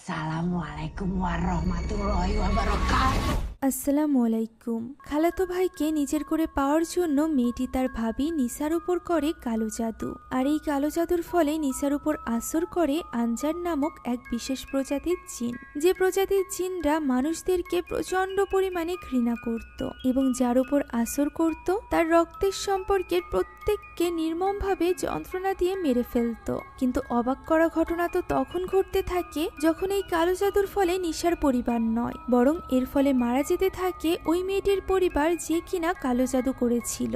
Assalamualaikum warahmatullahi wabarakatuh. আসসালামু আলাইকুম। খালাতো ভাইকে নিজের করে পাওয়ার জন্য মেয়েটি তার ভাবি নিসার উপর করে কালো জাদু। আর এই কালো জাদুর ফলে নিসার উপর আসর করে আনজার নামক এক বিশেষ প্রজাতির জিন, যে প্রজাতির জিনরা মানুষদেরকে প্রচন্ড পরিমাণে ঘৃণা করত এবং যার উপর আসর করত তার রক্তের সম্পর্কের প্রত্যেককে নির্মমভাবে যন্ত্রণা দিয়ে মেরে ফেলত। কিন্তু অবাক করা ঘটনা তো তখন ঘটতে থাকে যখন এই কালো জাদুর ফলে নিসার পরিবার নয়, বরং এর ফলে মারা যেতে থাকে ওই মেয়েটির পরিবার যে কিনা কালো জাদু করেছিল।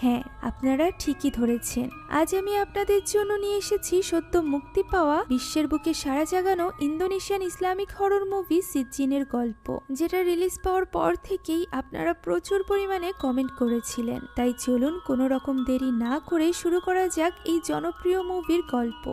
হ্যাঁ, আপনারা ঠিকই ধরেছেন। আজ আমি আপনাদের জন্য নিয়ে এসেছি সদ্য মুক্তি পাওয়া বিশ্বের বুকে সাড়া জাগানো ইন্দোনেশিয়ান ইসলামিক হরর মুভি সিজ্জিনের গল্প, যেটা রিলিজ পাওয়ার পর থেকেই আপনারা প্রচুর পরিমাণে কমেন্ট করেছিলেন। তাই চলুন কোনো রকম দেরি না করে শুরু করা যাক এই জনপ্রিয় মুভির গল্প।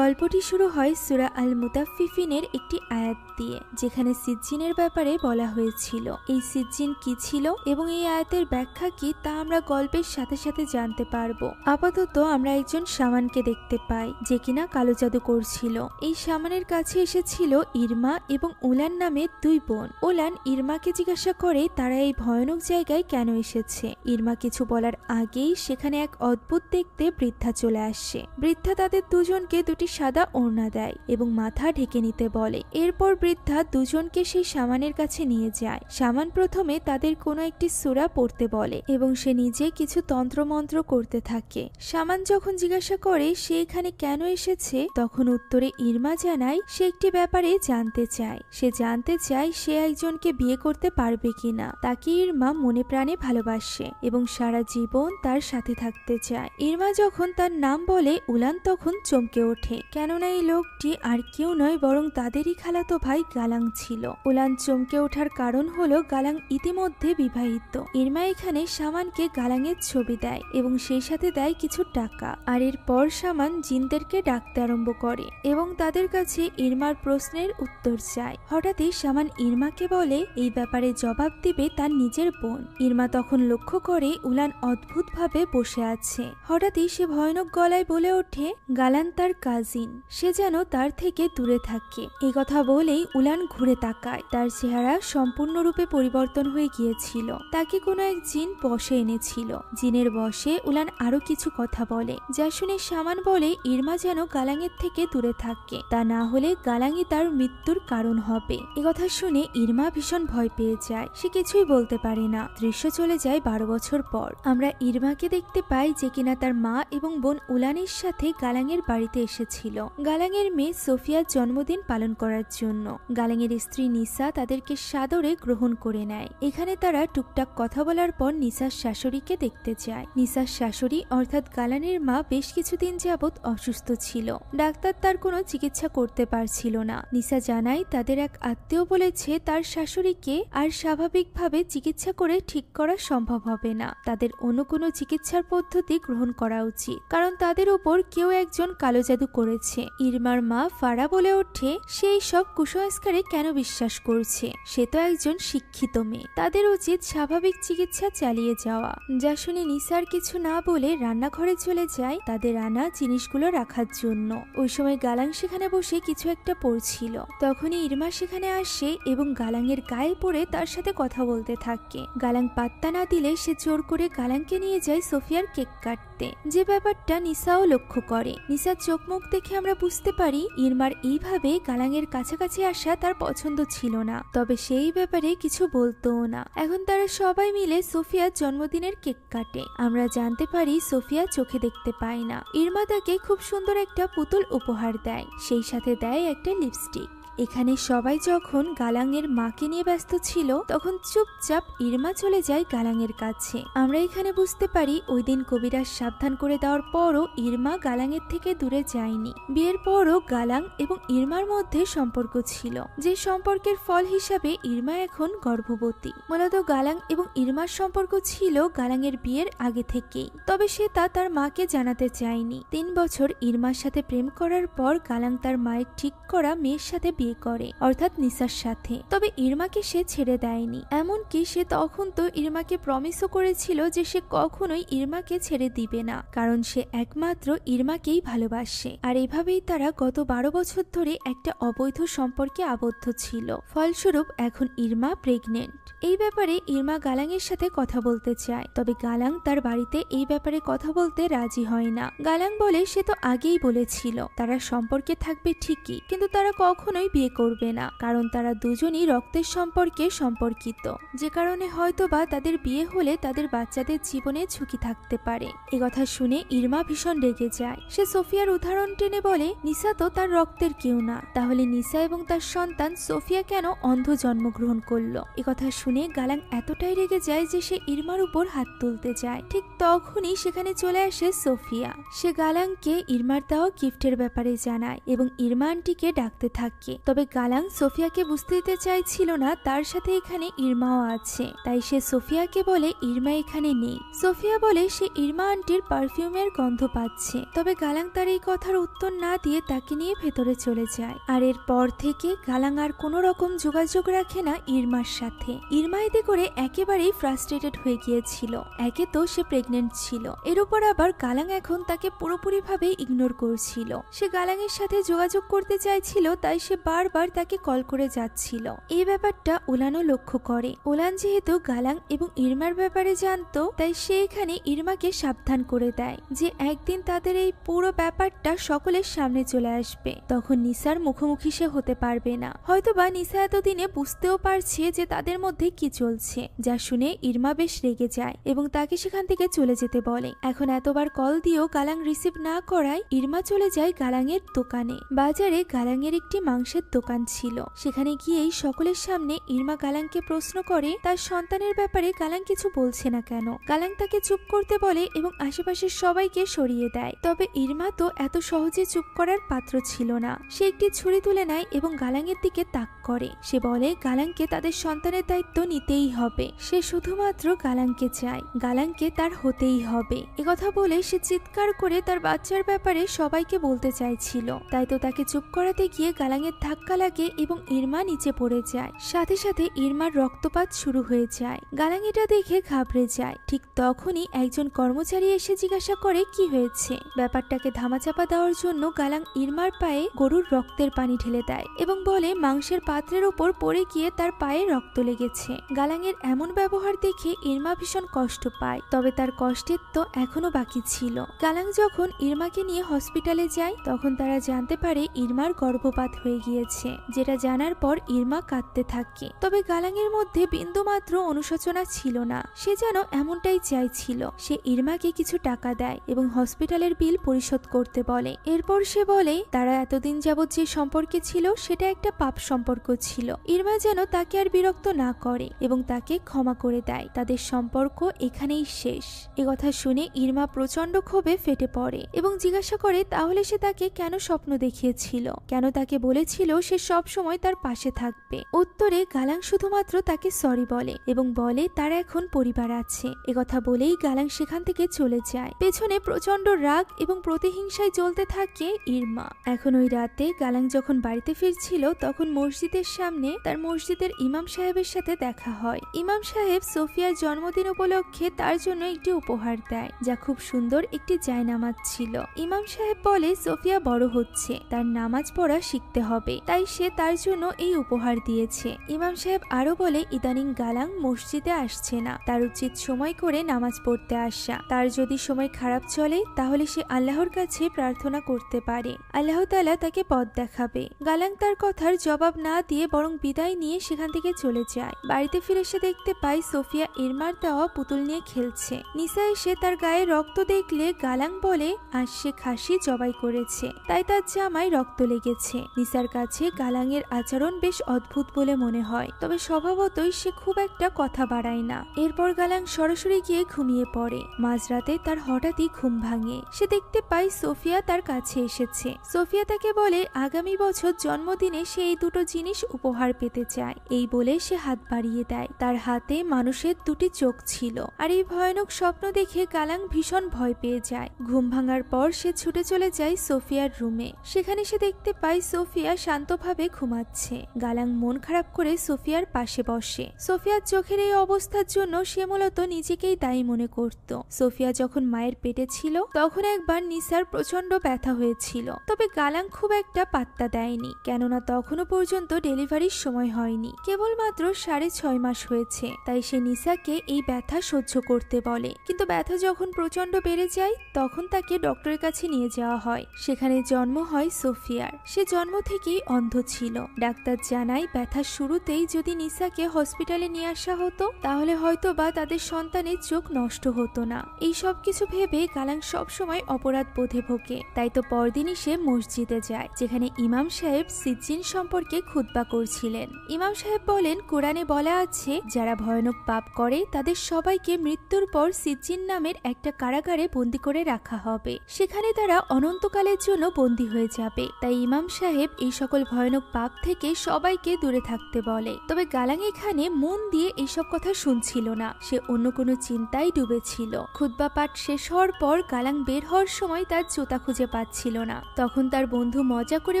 গল্পটি শুরু হয় সূরা আল মুতাফফিফিনের একটি আয়াত দিয়ে, যেখানে সিজ্জিনের ব্যাপারে বলা হয়েছিল। এই সিজ্জিন কি ছিল এবং এই আয়াতের ব্যাখ্যা কি তা আমরা গল্পের সাথে সাথে জানতে পারবো। আপাতত আমরা একজন শামানকে দেখতে পাই যে কিনা কালো জাদু করছিল। এই শামানের কাছে এসেছিল ইরমা এবং উলান নামে দুই বোন। উলান ইরমাকে জিজ্ঞাসা করে তারা এই ভয়ানক জায়গায় কেন এসেছে। ইরমা কিছু বলার আগেই সেখানে এক অদ্ভুত দেখতে বৃদ্ধা চলে আসে। বৃদ্ধা তাদের দুজনকে দুটি সাদা ওড়না দেয় এবং মাথা ঢেকে নিতে বলে। এরপর বৃদ্ধা দুজনকে সেই শামানের কাছে নিয়ে যায়। শামান প্রথমে তাদের কোনো একটি সূরা পড়তে বলে এবং সে নিজে কিছু তন্ত্রমন্ত্র করতে থাকে। শামান যখন জিজ্ঞাসা করে সে এখানে কেন এসেছে, তখন উত্তরে ইরমা জানায় সে একটি ব্যাপারে জানতে চায়। সে জানতে চায় সে একজনকে বিয়ে করতে পারবে কিনা। তাকে ইরমা মনে প্রাণে ভালোবাসে এবং সারা জীবন তার সাথে থাকতে চায়। ইরমা যখন তার নাম বলে উলান তখন চমকে ওঠে, কেননা এই লোকটি আর কেউ নয় বরং তাদেরই খালাতো ভাই গালাং ছিল। উলান চমকে ওঠার কারণ হলো গালাং ইতিমধ্যে বিবাহিত। ইরমা এখানে শামানকে গালাংয়ের ছবি দেয় এবং সেই সাথে দেয় কিছু টাকা। আর এরপর শামান জিনদেরকে ডাকতে আরম্ভ করে এবং তাদের কাছে ইরমার প্রশ্নের উত্তর চায়। হঠাৎই শামান ইরমাকে বলে এই ব্যাপারে জবাব দিবে তার নিজের বোন। ইরমা তখন লক্ষ্য করে উলান অদ্ভুতভাবে বসে আছে। হঠাৎই সে ভয়ানক গলায় বলে ওঠে গালান তার কাজিন, সে যেন তার থেকে দূরে থাকে। এই কথা বলেই উলান ঘুরে তাকায়। তার চেহারা সম্পূর্ণরূপে পরিবর্তন হয়ে গিয়েছিল। তাকে কোনো এক জিন বশে এনেছিল। জিনের বশে উলান আরো কিছু কথা বলে, যা শুনে শামান বলে ইরমা যেন গালাঙের থেকে দূরে থাকে, তা না হলে গালাঙই তার মৃত্যুর কারণ হবে। এ কথা শুনে ইরমা ভীষণ ভয় পেয়ে যায়। সে কিছুই বলতে পারে না। দৃশ্য চলে যায় 12 বছর পর। আমরা ইরমাকে দেখতে পাই যে কিনা তার মা এবং বোন উলানের সাথে গালাঙের বাড়িতে এসেছিল গালাঙের মেয়ে সোফিয়ার জন্মদিন পালন করার জন্য। গালাঙের স্ত্রী নিসা তাদেরকে সাদরে গ্রহণ করে নেয়। এখানে তারা টুকটাক কথা বলার পর নিসার শাশুড়িকে দেখতে যায়। নিসার শাশুড়ি অর্থাৎ গালানের মা বেশ কিছুদিন যাবৎ অসুস্থ ছিল। ডাক্তার তার কোনো চিকিৎসা করতে পারছিল না। নিসা জানায় তাদের এক আত্মীয় বলেছে তার শাশুড়িকে আর স্বাভাবিকভাবে চিকিৎসা করে ঠিক করা সম্ভব হবে না। তাদের অন্য কোনো চিকিৎসার পদ্ধতি গ্রহণ করা উচিত, কারণ তাদের উপর কেউ একজন কালো জাদু করেছে। ইরমার মা ফারা বলে ওঠে সেই সব কুসংস্কারে কেন বিশ্বাস করছে। সে তো একজন শিক্ষিত মেয়ে, তাদের উচিত স্বাভাবিক চিকিৎসা চালিয়ে যাওয়া। যা শুনে নিসার কিছু না বলে রান্নাঘরে চলে যায় তাদের আনা জিনিসগুলো রাখার জন্য। ওই সময় গালাং সেখানে বসে কিছু একটা পড়ছিল। তখনই ইরমা সেখানে আসে এবং গালাংয়ের গায়ে পড়ে তার সাথে কথা বলতে থাকে। গালাং পাত্তা না দিলে সে জোর করে গালাংকে নিয়ে যায় সোফিয়ার কেক কাটতে, যে ব্যাপারটা নিসাও লক্ষ্য করে। নিসার চোখ মুখ দেখে আমরা বুঝতে পারি ইরমার এইভাবে গালাঙের কাছাকাছি আসা তার পছন্দ ছিল না, তবে সেই ব্যাপারে কিছু বলতোও না। এখন তারা সবাই মিলে সোফিয়ার জন্মদিনের কেক কাটে। আমরা জানতে পারি সোফিয়া চোখে দেখতে পায় না। ইরমা তাকে খুব সুন্দর একটা পুতুল উপহার দেয়, সেই সাথে দেয় একটা লিপস্টিক। এখানে সবাই যখন গালাঙের মাকে নিয়ে ব্যস্ত ছিল তখন চুপচাপ ইরমা চলে যায় গালাঙের কাছে। আমরা এখানে বুঝতে পারি ওই দিন কবিরাজ সাবধান করে দেওয়ার পরও ইরমা গালাঙের থেকে দূরে যায়নি। বিয়ের পরও গালাং এবং ইরমার মধ্যে সম্পর্ক ছিল, যে সম্পর্কের ফল হিসাবে ইরমা এখন গর্ভবতী। মূলত গালাং এবং ইরমার সম্পর্ক ছিল গালাঙের বিয়ের আগে থেকেই, তবে সে তা তার মাকে জানাতে চায়নি। 3 বছর ইরমার সাথে প্রেম করার পর গালাং তার মায়ের ঠিক করা মেয়ের সাথে বিয়ে বিয়ে করে, অর্থাৎ নিসার সাথে। তবে ইরমাকে সে ছেড়ে দেয়নি, এমনকি সে তখন তো ইরমাকে প্রমিসও করেছিল যে সে কখনোই ইরমাকে ছেড়ে দিবে না, কারণ সে একমাত্র ইরমাকেই ভালোবাসে। আর এভাবেই তারা গত 12 বছর ধরে একটা অবৈধ সম্পর্কে আবদ্ধ ছিল। ফলস্বরূপ এখন ইরমা প্রেগনেন্ট। এই ব্যাপারে ইরমা গালাংয়ের সাথে কথা বলতে চায়, তবে গালাং তার বাড়িতে এই ব্যাপারে কথা বলতে রাজি হয় না। গালাং বলে সে তো আগেই বলেছিল তারা সম্পর্কে থাকবে ঠিকই, কিন্তু তারা কখনোই বিয়ে করবে না, কারণ তারা দুজনই রক্তের সম্পর্কে সম্পর্কিত, যে কারণে হয়তোবা তাদের বিয়ে হলে তাদের বাচ্চাদের জীবনে ঝুঁকি থাকতে পারে। এ কথা শুনে ইরমা ভীষণ রেগে যায়। সে সোফিয়ার উদাহরণ টেনে বলে, নিসা তো তার রক্তের কেউ না, তাহলে নিসা এবং তার সন্তান সোফিয়া কেন অন্ধ জন্মগ্রহণ করলো? এ কথা শুনে গালাং এতটাই রেগে যায় যে সে ইরমার উপর হাত তুলতে যায়। ঠিক তখনই সেখানে চলে আসে সোফিয়া। সে গালাংকে ইরমার দেওয়া গিফটের ব্যাপারে জানায় এবং ইরমা আন্টিকে ডাকতে থাকে। তবে গালাং সোফিয়াকে বুঝতে দিতে চাইছিল না তার সাথে এখানে ইরমাও আছে, তাই সে সোফিয়াকে বলে ইরমা এখানে নেই। সোফিয়া বলে সে ইরমা আন্টির পারফিউমের গন্ধ পাচ্ছে। তবে গালাং তার এই কথার উত্তর না দিয়ে তাকে নিয়ে ভেতরে চলে যায়। আর এরপর থেকে গালাং আর কোনো রকম যোগাযোগ রাখে না ইরমার সাথে। ইরমা এতে করে একেবারেই ফ্রাস্ট্রেটেড হয়ে গিয়েছিল। একে তো সে প্রেগনেন্ট ছিল, এর উপর আবার গালাং এখন তাকে পুরোপুরিভাবে ইগনোর করছিল। সে গালাংয়ের সাথে যোগাযোগ করতে চাইছিল, তাই সে বারবার তাকে কল করে যাচ্ছিল। এই ব্যাপারটা ওলানও লক্ষ্য করে। ওলান যেহেতু গালাং এবং ইরমার ব্যাপারে জানতো, তাই সে এখানে ইরমাকে সাবধান করে দেয় যে একদিন তাদের এই পুরো ব্যাপারটা সকলের সামনে চলে আসবে, তখন নিসার মুখোমুখি সে হতে পারবে না। হয়তোবা নিসা এতদিনে বুঝতেও পারছে যে তাদের মধ্যে কি চলছে, যা শুনে ইরমা বেশ রেগে যায় এবং তাকে সেখান থেকে চলে যেতে বলে। এখন এতবার কল দিয়েও গালাং রিসিভ না করায় ইরমা চলে যায় গালাংয়ের দোকানে। বাজারে গালাংয়ের একটি মাংসের দোকান ছিল। সেখানে গিয়েই সকলের সামনে ইরমা গালাংকে প্রশ্ন করে তার সন্তানের ব্যাপারে গালাং কিছু বলছে না কেন। গালাং তাকে চুপ করতে বলে এবং আশেপাশের সবাইকে সরিয়ে দেয়। তবে ইরমা তো এত সহজে চুপ করার পাত্র ছিল না। সে একটি ছুরি তুলে নেয় এবং গালাংয়ের দিকে তাক করে। সে বলে গালাংকে তাদের সন্তানের দায়িত্ব নিতেই হবে। সে শুধুমাত্র গালাংকে চায়, গালাংকে তার হতেই হবে। একথা বলে সে চিৎকার করে তার বাচ্চার ব্যাপারে সবাইকে বলতে চাইছিল। তাই তো তাকে চুপ করাতে গিয়ে গালাংয়ের ধাক্কা লাগে এবং ইরমা নিচে পড়ে যায়। সাথে সাথে ইরমার রক্তপাত শুরু হয়ে যায়। গালাং এটা দেখে ঘাবড়ে যায়। ঠিক তখনই একজন কর্মচারী এসে জিজ্ঞাসা করে কি হয়েছে। ব্যাপারটাকে ধামাচাপা দেওয়ার জন্য গালাং ইরমার পায়ে গরুর রক্তের পানি ঢেলে দেয় এবং বলে মাংসের পাত্রের উপর পড়ে গিয়ে তার পায়ে রক্ত লেগেছে। গালাংয়ের এমন ব্যবহার দেখে ইরমা ভীষণ কষ্ট পায়। তবে তার কষ্টের তো এখনো বাকি ছিল। গালাং যখন ইরমাকে নিয়ে হসপিটালে যায়, তখন তারা জানতে পারে ইরমার গর্ভপাত হয়ে গিয়েছে, যেটা জানার পর ইরমা কাঁদতে থাকে। তবে গালাংয়ের মধ্যে বিন্দুমাত্র অনুশোচনা ছিল না। সে যেন এমনটাই চাইছিল। সে ইরমাকে কিছু টাকা দেয় এবং হসপিটালের বিল পরিশোধ করতে বলে। এরপর সে বলে তারা এতদিন যাবৎ যে সম্পর্কে ছিল সেটা একটা পাপ সম্পর্ক ছিল। ইরমা যেন তাকে আর বিরক্ত না করে এবং তাকে ক্ষমা করে দেয়। তাদের সম্পর্ক এখানেই শেষ। একথা শুনে ইরমা প্রচন্ড ক্ষোভে ফেটে পড়ে এবং জিজ্ঞাসা করে তাহলে সে তাকে কেন স্বপ্ন দেখিয়েছিল, কেন তাকে বলেছিল সে সব সময় তার পাশে থাকবে। উত্তরে গালাং শুধুমাত্র তাকে সরি বলে এবং বলে তার এখন পরিবার আছে। একথা বলেই গালাং সেখান থেকে চলে যায়। পেছনে প্রচন্ড রাগ এবং প্রতিহিংসায় জ্বলতে থাকে ইরমা। এখন ওই রাতে গালাং যখন বাড়িতে ফিরছিল, তখন মসজিদের সামনে তার মসজিদের ইমাম সাহেবের সাথে দেখা হয়। ইমাম সাহেব সোফিয়ার জন্মদিন উপলক্ষে তার জন্য একটি উপহার দেয়, যা খুব সুন্দর একটি জায়নামাজ ছিল। ইমাম সাহেব বলে সোফিয়া বড় হচ্ছে, তার নামাজ পড়া শিখতে হবে, তাই সে তার জন্য এই উপহার দিয়েছে। ইমাম সাহেব আরো বলে ইদানিং গালাং মসজিদে আসছে না, তার উচিত সময় করে নামাজ পড়তে আসা। তার যদি সময় খারাপ চলে তাহলে সে আল্লাহর কাছে প্রার্থনা করতে পারে, আল্লাহ তাআলা তাকে পথ দেখাবে। গালাং তার কথার জবাব না দিয়ে বরং বিদায় নিয়ে সেখান থেকে চলে যায়। বাড়িতে ফিরে সে দেখতে পায় সোফিয়া ইরমার দেওয়া পুতুল নিয়ে খেলছে। নিসা এসে তার গায়ে রক্ত দেখলে গালাং বলে আজ সে খাসি জবাই করেছে, তাই তার জামায় রক্ত লেগেছে। নিসার কাছে গালাংয়ের আচরণ বেশ অদ্ভুত বলে মনে হয়, তবে স্বভাবতই সে খুব একটা কথা বাড়ায় না। এরপর গালাং সরাসরি গিয়ে ঘুমিয়ে পড়ে। মাঝরাতে তার হঠাৎই ঘুম ভাঙে। সে দেখতে পায় সোফিয়া তার কাছে এসেছে। সোফিয়া তাকে বলে আগামী বছর জন্মদিনে সে এই দুটো জিনিস উপহার পেতে চায়। এই বলে সে হাত বাড়িয়ে দেয়। তার হাতে মানুষের দুটি চোখ ছিল। আর এই ভয়ানক স্বপ্ন দেখে গালাং ভীষণ ভয় পেয়ে যায়। ঘুম ভাঙার পর সে ছুটে চলে যায় সোফিয়ার রুমে। সেখানে সে দেখতে পায় সোফিয়া শান্তভাবে ঘুমাচ্ছে। গালাং মন খারাপ করে সোফিয়ার পাশে বসে। সোফিয়ার চোখের এই অবস্থার জন্য সে মূলত নিজেকেই দায়ী মনে করত। সোফিয়া যখন মায়ের পেটে ছিল তখন একবার নিসার প্রচন্ড ব্যথা হয়েছিল, তবে গালাং খুব একটা পাত্তা দেয়নি, কেননা তখনও পর্যন্ত ডেলিভারির সময় হয়নি, কেবলমাত্র 6.5 মাস হয়েছে। তাই সে নিসাকে এই ব্যথা সহ্য করতে বলে, কিন্তু ব্যথা যখন প্রচন্ড বেড়ে যায় তখন তাকে ডক্টরের কাছে নিয়ে যাওয়া হয়। সেখানে জন্ম হয় সোফিয়ার। সে জন্ম থেকেই অন্ধ ছিল। ডাক্তার জানায় ব্যথার শুরুতেই যদি নিসাকে হসপিটালে নিয়ে আসা হতো তাহলে হয়তো বা তাদের সন্তানের চোখ নষ্ট হতো না। এই সব কিছু ভেবে গালাং সবসময় অপরাধ বোধে ভোগে। তাই তো পরদিনই সে মসজিদে যায়, যেখানে ইমাম সাহেব সিজ্জিন সম্পর্কে খুতবা করছিলেন। ইমাম সাহেব বলেন, কোরআনে বলা আছে যারা ভয়ানক পাপ করে তাদের সবাইকে মৃত্যুর পর সিজ্জিন নামের একটা কারাগারে বন্দী করে রাখা হবে, সেখানে তারা অনন্তকালের জন্য বন্দী হয়ে যাবে। তাই ইমাম সাহেব এই সকল ভয়ানক পাপ থেকে সবাইকে দূরে থাকতে বলে। তবে গালাং এখানে মন দিয়ে এইসব কথা শুনছিল না, সে অন্য কোনো চিন্তায় ডুবেছিল। খুতবা পাঠ শেষ হওয়ার পর গালাং বের হওয়ার সময় তার জুতা খুঁজে পাচ্ছিল না। তখন তার বন্ধু মজা করে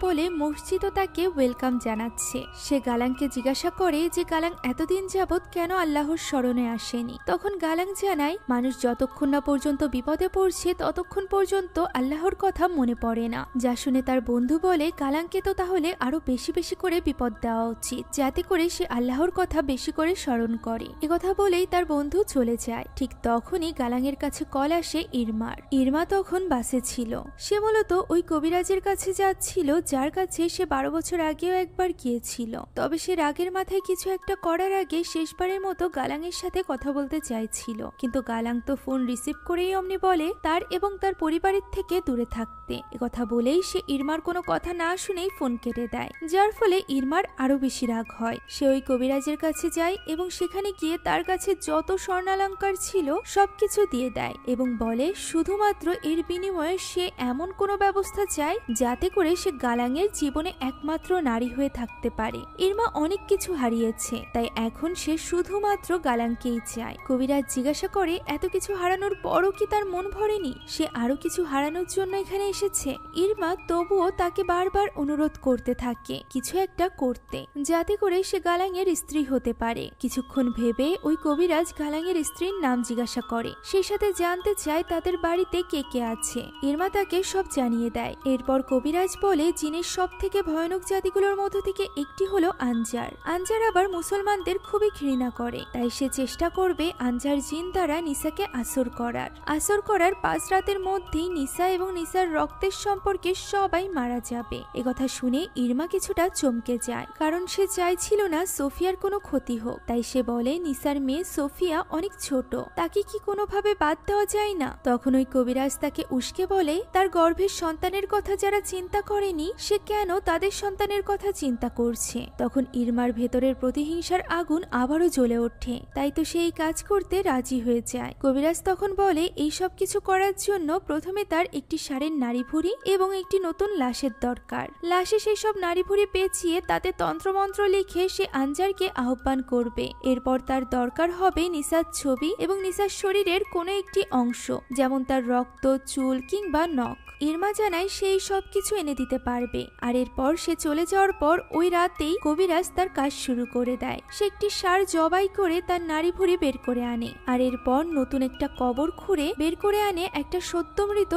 বলে মসজিদও তাকে ওয়েলকাম জানাচ্ছে। সে গালাংকে জিজ্ঞাসা করে যে গালাং এতদিন যাবৎ কেন আল্লাহর স্মরণে আসেনি। তখন গালাং জানায় মানুষ যতক্ষণ না পর্যন্ত বিপদে পড়ছে ততক্ষণ পর্যন্ত আল্লাহর কথা মনে পড়ে না। যা শুনে তার বন্ধু বলে গালাংকে তো তাহলে আরো বেশি বেশি করে বিপদ দেওয়া উচিত, যাতে করে সে আল্লাহর কথা বেশি করে স্মরণ করে। একথা বলেই তার বন্ধু চলে যায়। ঠিক তখনই গালাংয়ের কাছে কল আসে ইরমার। ইরমা তখন বাসে ছিল। সে মূলত ওই কবিরাজের কাছে যাচ্ছিল যার কাছে সে 12 বছর আগেও একবার গিয়েছিল। তবে সে রাগের মাথায় কিছু একটা করার আগে শেষবারের মতো গালাংয়ের সাথে কথা বলতে চাইছিল, কিন্তু গালাং তো ফোন রিসিভ করেই অমনি বলে তার এবং তার পরিবারের থেকে দূরে থাকতে। একথা বলেই সে ইরমার কোনো কথা না শুনেই ফোন কেটে দেয়, যার ফলে ইরমার আরো বেশি রাগ হয়। সে ওই কবিরাজের কাছে যায় এবং সেখানে গিয়ে তার কাছে যত স্বর্ণালংকার ছিল সবকিছু দিয়ে দেয় এবং বলে শুধুমাত্র এর বিনিময়ে সে এমন কোনো ব্যবস্থা চায় যাতে করে সে গালাংয়ের জীবনে একমাত্র নারী হয়ে থাকতে পারে। ইরমা অনেক কিছু হারিয়েছে, তাই এখন সে শুধুমাত্র গালাংকেই চায়। কবিরাজ জিজ্ঞাসা করে এত কিছু হারানোর পরও কি তার মন ভরেনি, সে আরো কিছু হারানোর জন্য এখানে এসেছে। ইরমা তবুও তাকে বারবার অনুরোধ করতে থাকে কিছু একটা করতে, যাতে করে সে গালাংয়ের স্ত্রী হতে পারে। কিছুক্ষণ ভেবে ওই কবিরাজ গালাংয়ের স্ত্রীর নাম জিজ্ঞাসা করে, সেই সাথে জানতে চায় তাদের বাড়িতে কে কে আছে। ইরমা তাকে সব জানিয়ে দেয়। এরপর কবিরাজ বলে জিনের সব থেকে ভয়ানক জাতিগুলোর মধ্য থেকে একটি হলো আনজার। আনজার আবার মুসলমানদের খুবই ঘৃণা করে, তাই সে চেষ্টা করবে আনজার জিন দ্বারা নিসাকে আসর করার 5 রাতের মধ্যেই নিসা এবং নিসার রক্তের সম্পর্কে সবাই মারা যাবে। একথা শুনে ইরমা কিছুটা চমকে যায়, কারণ সে চাইছিল না সোফিয়ার কোনো ক্ষতি হোক। তাই সে বলে নিসার মেয়ে সোফিয়া অনেক ছোট, তাকে কি কোনোভাবে বাদ দেওয়া যায় না। তখন ওই কবিরাজ তাকে উস্কে বলে তার গর্ভের সন্তানের কথা যারা চিন্তা করেনি সে কেন তাদের সন্তানের কথা চিন্তা করছে। তখন ইরমার ভেতরের প্রতিহিংসার আগুন আবারও জ্বলে ওঠে, তাই তো সে এই কাজ করতে রাজি হয়ে যায়। কবিরাজ তখন বলে এই সব কিছু করার জন্য প্রথমে তার একটি ষাঁড়ের নাড়ি ভুঁড়ি এবং একটি নতুন লাশের দরকার। লাশে সেই সব নাড়ি ভুঁড়ি পেঁচিয়ে তাতে তন্ত্রমন্ত্র লিখে সে আনজারকে আহ্বান করবে। এরপর তার দরকার হবে নিসার ছবি এবং নিসার শরীরের কোনো একটি অংশ, যেমন তার রক্ত, চুল কিংবা নখ। ইরমা জানায় সেই সব কিছু এনে দিতে পারবে। আর এরপর সে চলে যাওয়ার পর ওই রাতেই কবিরাজ তার কাজ শুরু করে দেয়। সে একটি ষাঁড় জবাই করে তার নাড়ি ভুঁড়ি বের করে আনে, আর এরপর নতুন একটা কবর খুঁড়ে বের করে আনে একটা সদ্যমৃত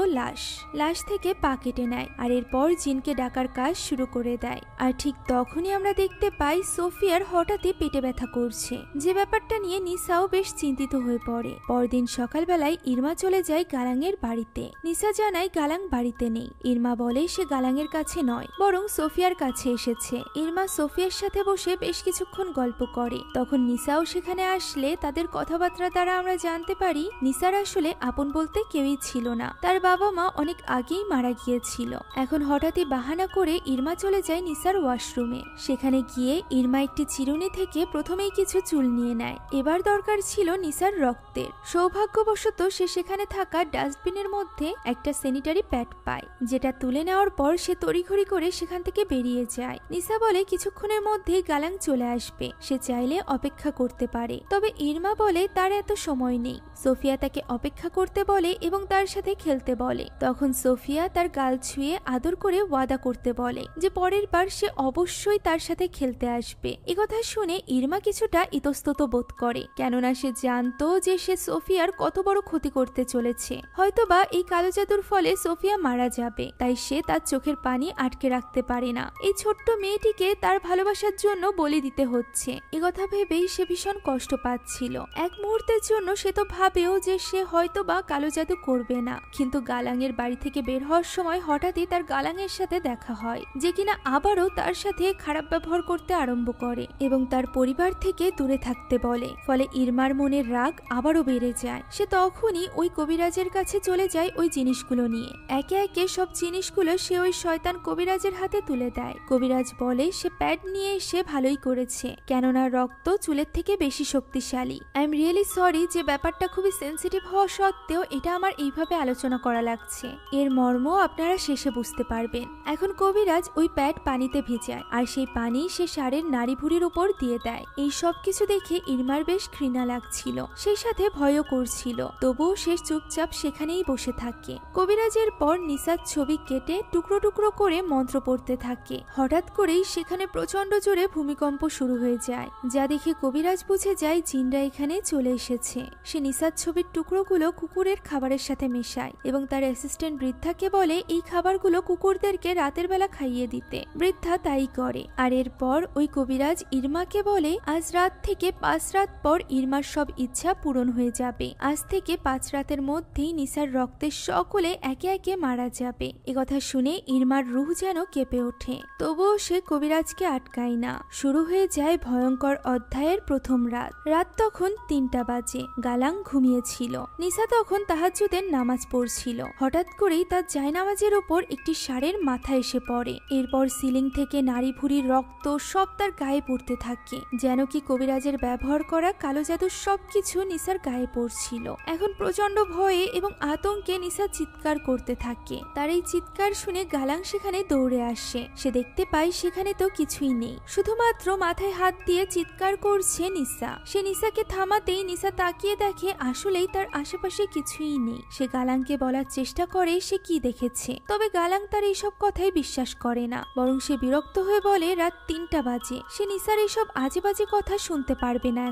লাশ থেকে পা কেটে নেয়, আর এরপর জিনকে ডাকার কাজ শুরু করে দেয়। আর ঠিক তখনই আমরা দেখতে পাই সোফিয়ার হঠাৎই পেটে ব্যথা করছে, যে ব্যাপারটা নিয়ে নিসাও বেশ চিন্তিত হয়ে পড়ে। পরদিন সকালবেলায় ইরমা চলে যায় গালাংয়ের বাড়িতে। নিসা জানায় গালাং বাড়িতে নেই। ইরমা বলে সে গালাংয়ের কাছে নয় বরং সোফিয়ার কাছে এসেছে। ইরমা সোফিয়ার সাথে বসে বেশ কিছুক্ষণ গল্প করে। তখন নিসাও সেখানে আসলে তাদের কথাবার্তা দ্বারা আমরা জানতে পারি নিসার আসলে আপন বলতে কেউই ছিল না, তার বাবা মা অনেক আগেই মারা গিয়েছিল। এখন হঠাৎই বাহানা করে ইরমা চলে যায় নিসার ওয়াশরুমে। সেখানে গিয়ে ইরমা একটি চিরুনি থেকে প্রথমেই কিছু চুল নিয়ে নেয়। এবার দরকার ছিল নিসার রক্তের। সৌভাগ্যবশত সে সেখানে থাকা ডাস্টবিনের মধ্যে একটা স্যানিটারি প্যাড পায়, যেটা তুলে নেওয়ার পর সে তড়িঘড়ি করে সেখান থেকে বেরিয়ে যায়। নিসা বলে কিছুক্ষণের মধ্যেই গালাং চলে আসবে, সে চাইলে অপেক্ষা করতে পারে। তবে ইরমা বলে তার এত সময় নেই। সোফিয়া তাকে অপেক্ষা করতে বলে এবং তার সাথে খেলতে বলে। তখন সোফিয়া তার গাল ছুঁয়ে আদর করে ওয়াদা করতে বলে যে পরের বার সে অবশ্যই তার সাথে খেলতে আসবে। একথা শুনে ইরমা কিছুটা ইতস্তত বোধ করে, কেননা সে জানতো যে সে সোফিয়ার কত বড় ক্ষতি করতে চলেছে। হয়তোবা এই কালো জাদুর ফলে সোফিয়া মারা যাবে, তাই সে তার চোখের পানি আটকে রাখতে পারে না। এই ছোট্ট মেয়েটিকে তার ভালোবাসার জন্য বলি দিতে হচ্ছে। একথা ভেবেই সে ভীষণ কষ্ট পাচ্ছিল। এক মুহূর্তের জন্য সে তো ভাবেও যে সে হয়তোবা কালো জাদু করবে না, কিন্তু গালাঙের বাড়ি থেকে বের হওয়ার সময় হঠাৎই তার গালাঙের সাথে দেখা হয়, যে কিনা আবারও তার সাথে খারাপ ব্যবহার করতে আরম্ভ করে এবং তার পরিবার থেকে দূরে থাকতে বলে। ফলে ইরমার মনের রাগ আবারও বেড়ে যায়। সে তখনই ওই কবিরাজের কাছে চলে যায় ওই জিনিসগুলো নিয়ে। একে একে সব জিনিসগুলো সে ওই শয়তান কবিরাজের হাতে তুলে দেয়। কবিরাজ বলে সে প্যাড নিয়ে এসে ভালোই করেছে, কেননা রক্ত চুলের থেকে বেশি শক্তিশালী। আই এম রিয়েলি সরি যে ব্যাপারটা খুবই সেন্সিটিভ হওয়া সত্ত্বেও এটা আমার এইভাবে আলোচনা করা লাগছে। এর মর্ম আপনারা শেষে বুঝতে পারবেন। এখন কবিরাজ ওই প্যাড পানিতে ভিজায়, আর সেই পানি সে ষাঁড়ের নাড়ি ভুড়ির উপর দিয়ে দেয়। এই সব কিছু দেখে ইরমার বেশ ঘৃণা লাগছিল, সেই সাথে ভয়ও করছিল। তবুও সে চুপচাপ সেখানেই বসে থাকে। কবিরাজের পর নিসার ছবি কেটে টুকরো টুকরো করে মন্ত্র পড়তে থাকে। হঠাৎ করেই সেখানে প্রচন্ড জোরে ভূমিকম্প শুরু হয়ে যায়, যা দেখে কবিরাজ বুঝে যায় জিনরা এখানে চলে এসেছে। সে নিসার ছবির টুকরোগুলো কুকুরের খাবারের সাথে মেশায় এবং তার অ্যাসিস্ট্যান্ট বৃদ্ধাকে বলে এই খাবারগুলো কুকুরদেরকে রাতের বেলা খাইয়ে দিতে। বৃদ্ধা তাই করে। আর এরপর ওই কবিরাজ ইরমাকে বলে আজ রাত থেকে 5 রাত পর ইরমার সব ইচ্ছা পূরণ হয়ে যাবে। আজ থেকে 5 রাতের মধ্যেই নিসার রক্তের সকলে একে একে মারা যাবে। একথা শুনে ইরমার রুহ যেন কেঁপে ওঠে। তবুও সে কবিরাজকে আটকায় না। শুরু হয়ে যায় ভয়ঙ্কর অধ্যায়ের প্রথম রাত। রাত তখন 3টা বাজে। গালাং ঘুমিয়েছিল। নিসা তখন তাহাজ্জুদের নামাজ পড়ছিল। হঠাৎ করেই তার জায়নামাজের ওপর একটি ষাঁড়ের মাথা এসে পড়ে। এরপর সিলিং থেকে নাড়ি ভুড়ির রক্ত সব তার গায়ে পড়তে থাকে, যেন কি কবিরাজের ব্যবহার করা কালো জাদুর সবকিছু নিসার গায়ে পড়ছিল। এখন প্রচন্ড ভয়ে এবং আতঙ্কে নিসা চিৎকার করতে থাকে। তার এই চিৎকার শুনে গালাং সেখানে দৌড়ে আসে। সে দেখতে পায় সেখানে তো কিছুই নেই, শুধুমাত্র মাথায় হাত দিয়ে চিৎকার করছে নিসা। সে নিসাকে থামাতেই নিসা তাকিয়ে দেখে আসলেই তার আশেপাশে কিছুই নেই। সে গালাংকে বলার চেষ্টা করে সে কি দেখেছে, তবে গালাং তার এইসব কথাই বিশ্বাস করে না, বরং সে বিরক্ত হয়ে বলে রাত 3টা বাজে, সে নিসার এইসব আজে বাজে কথা শুনতে পারবে না।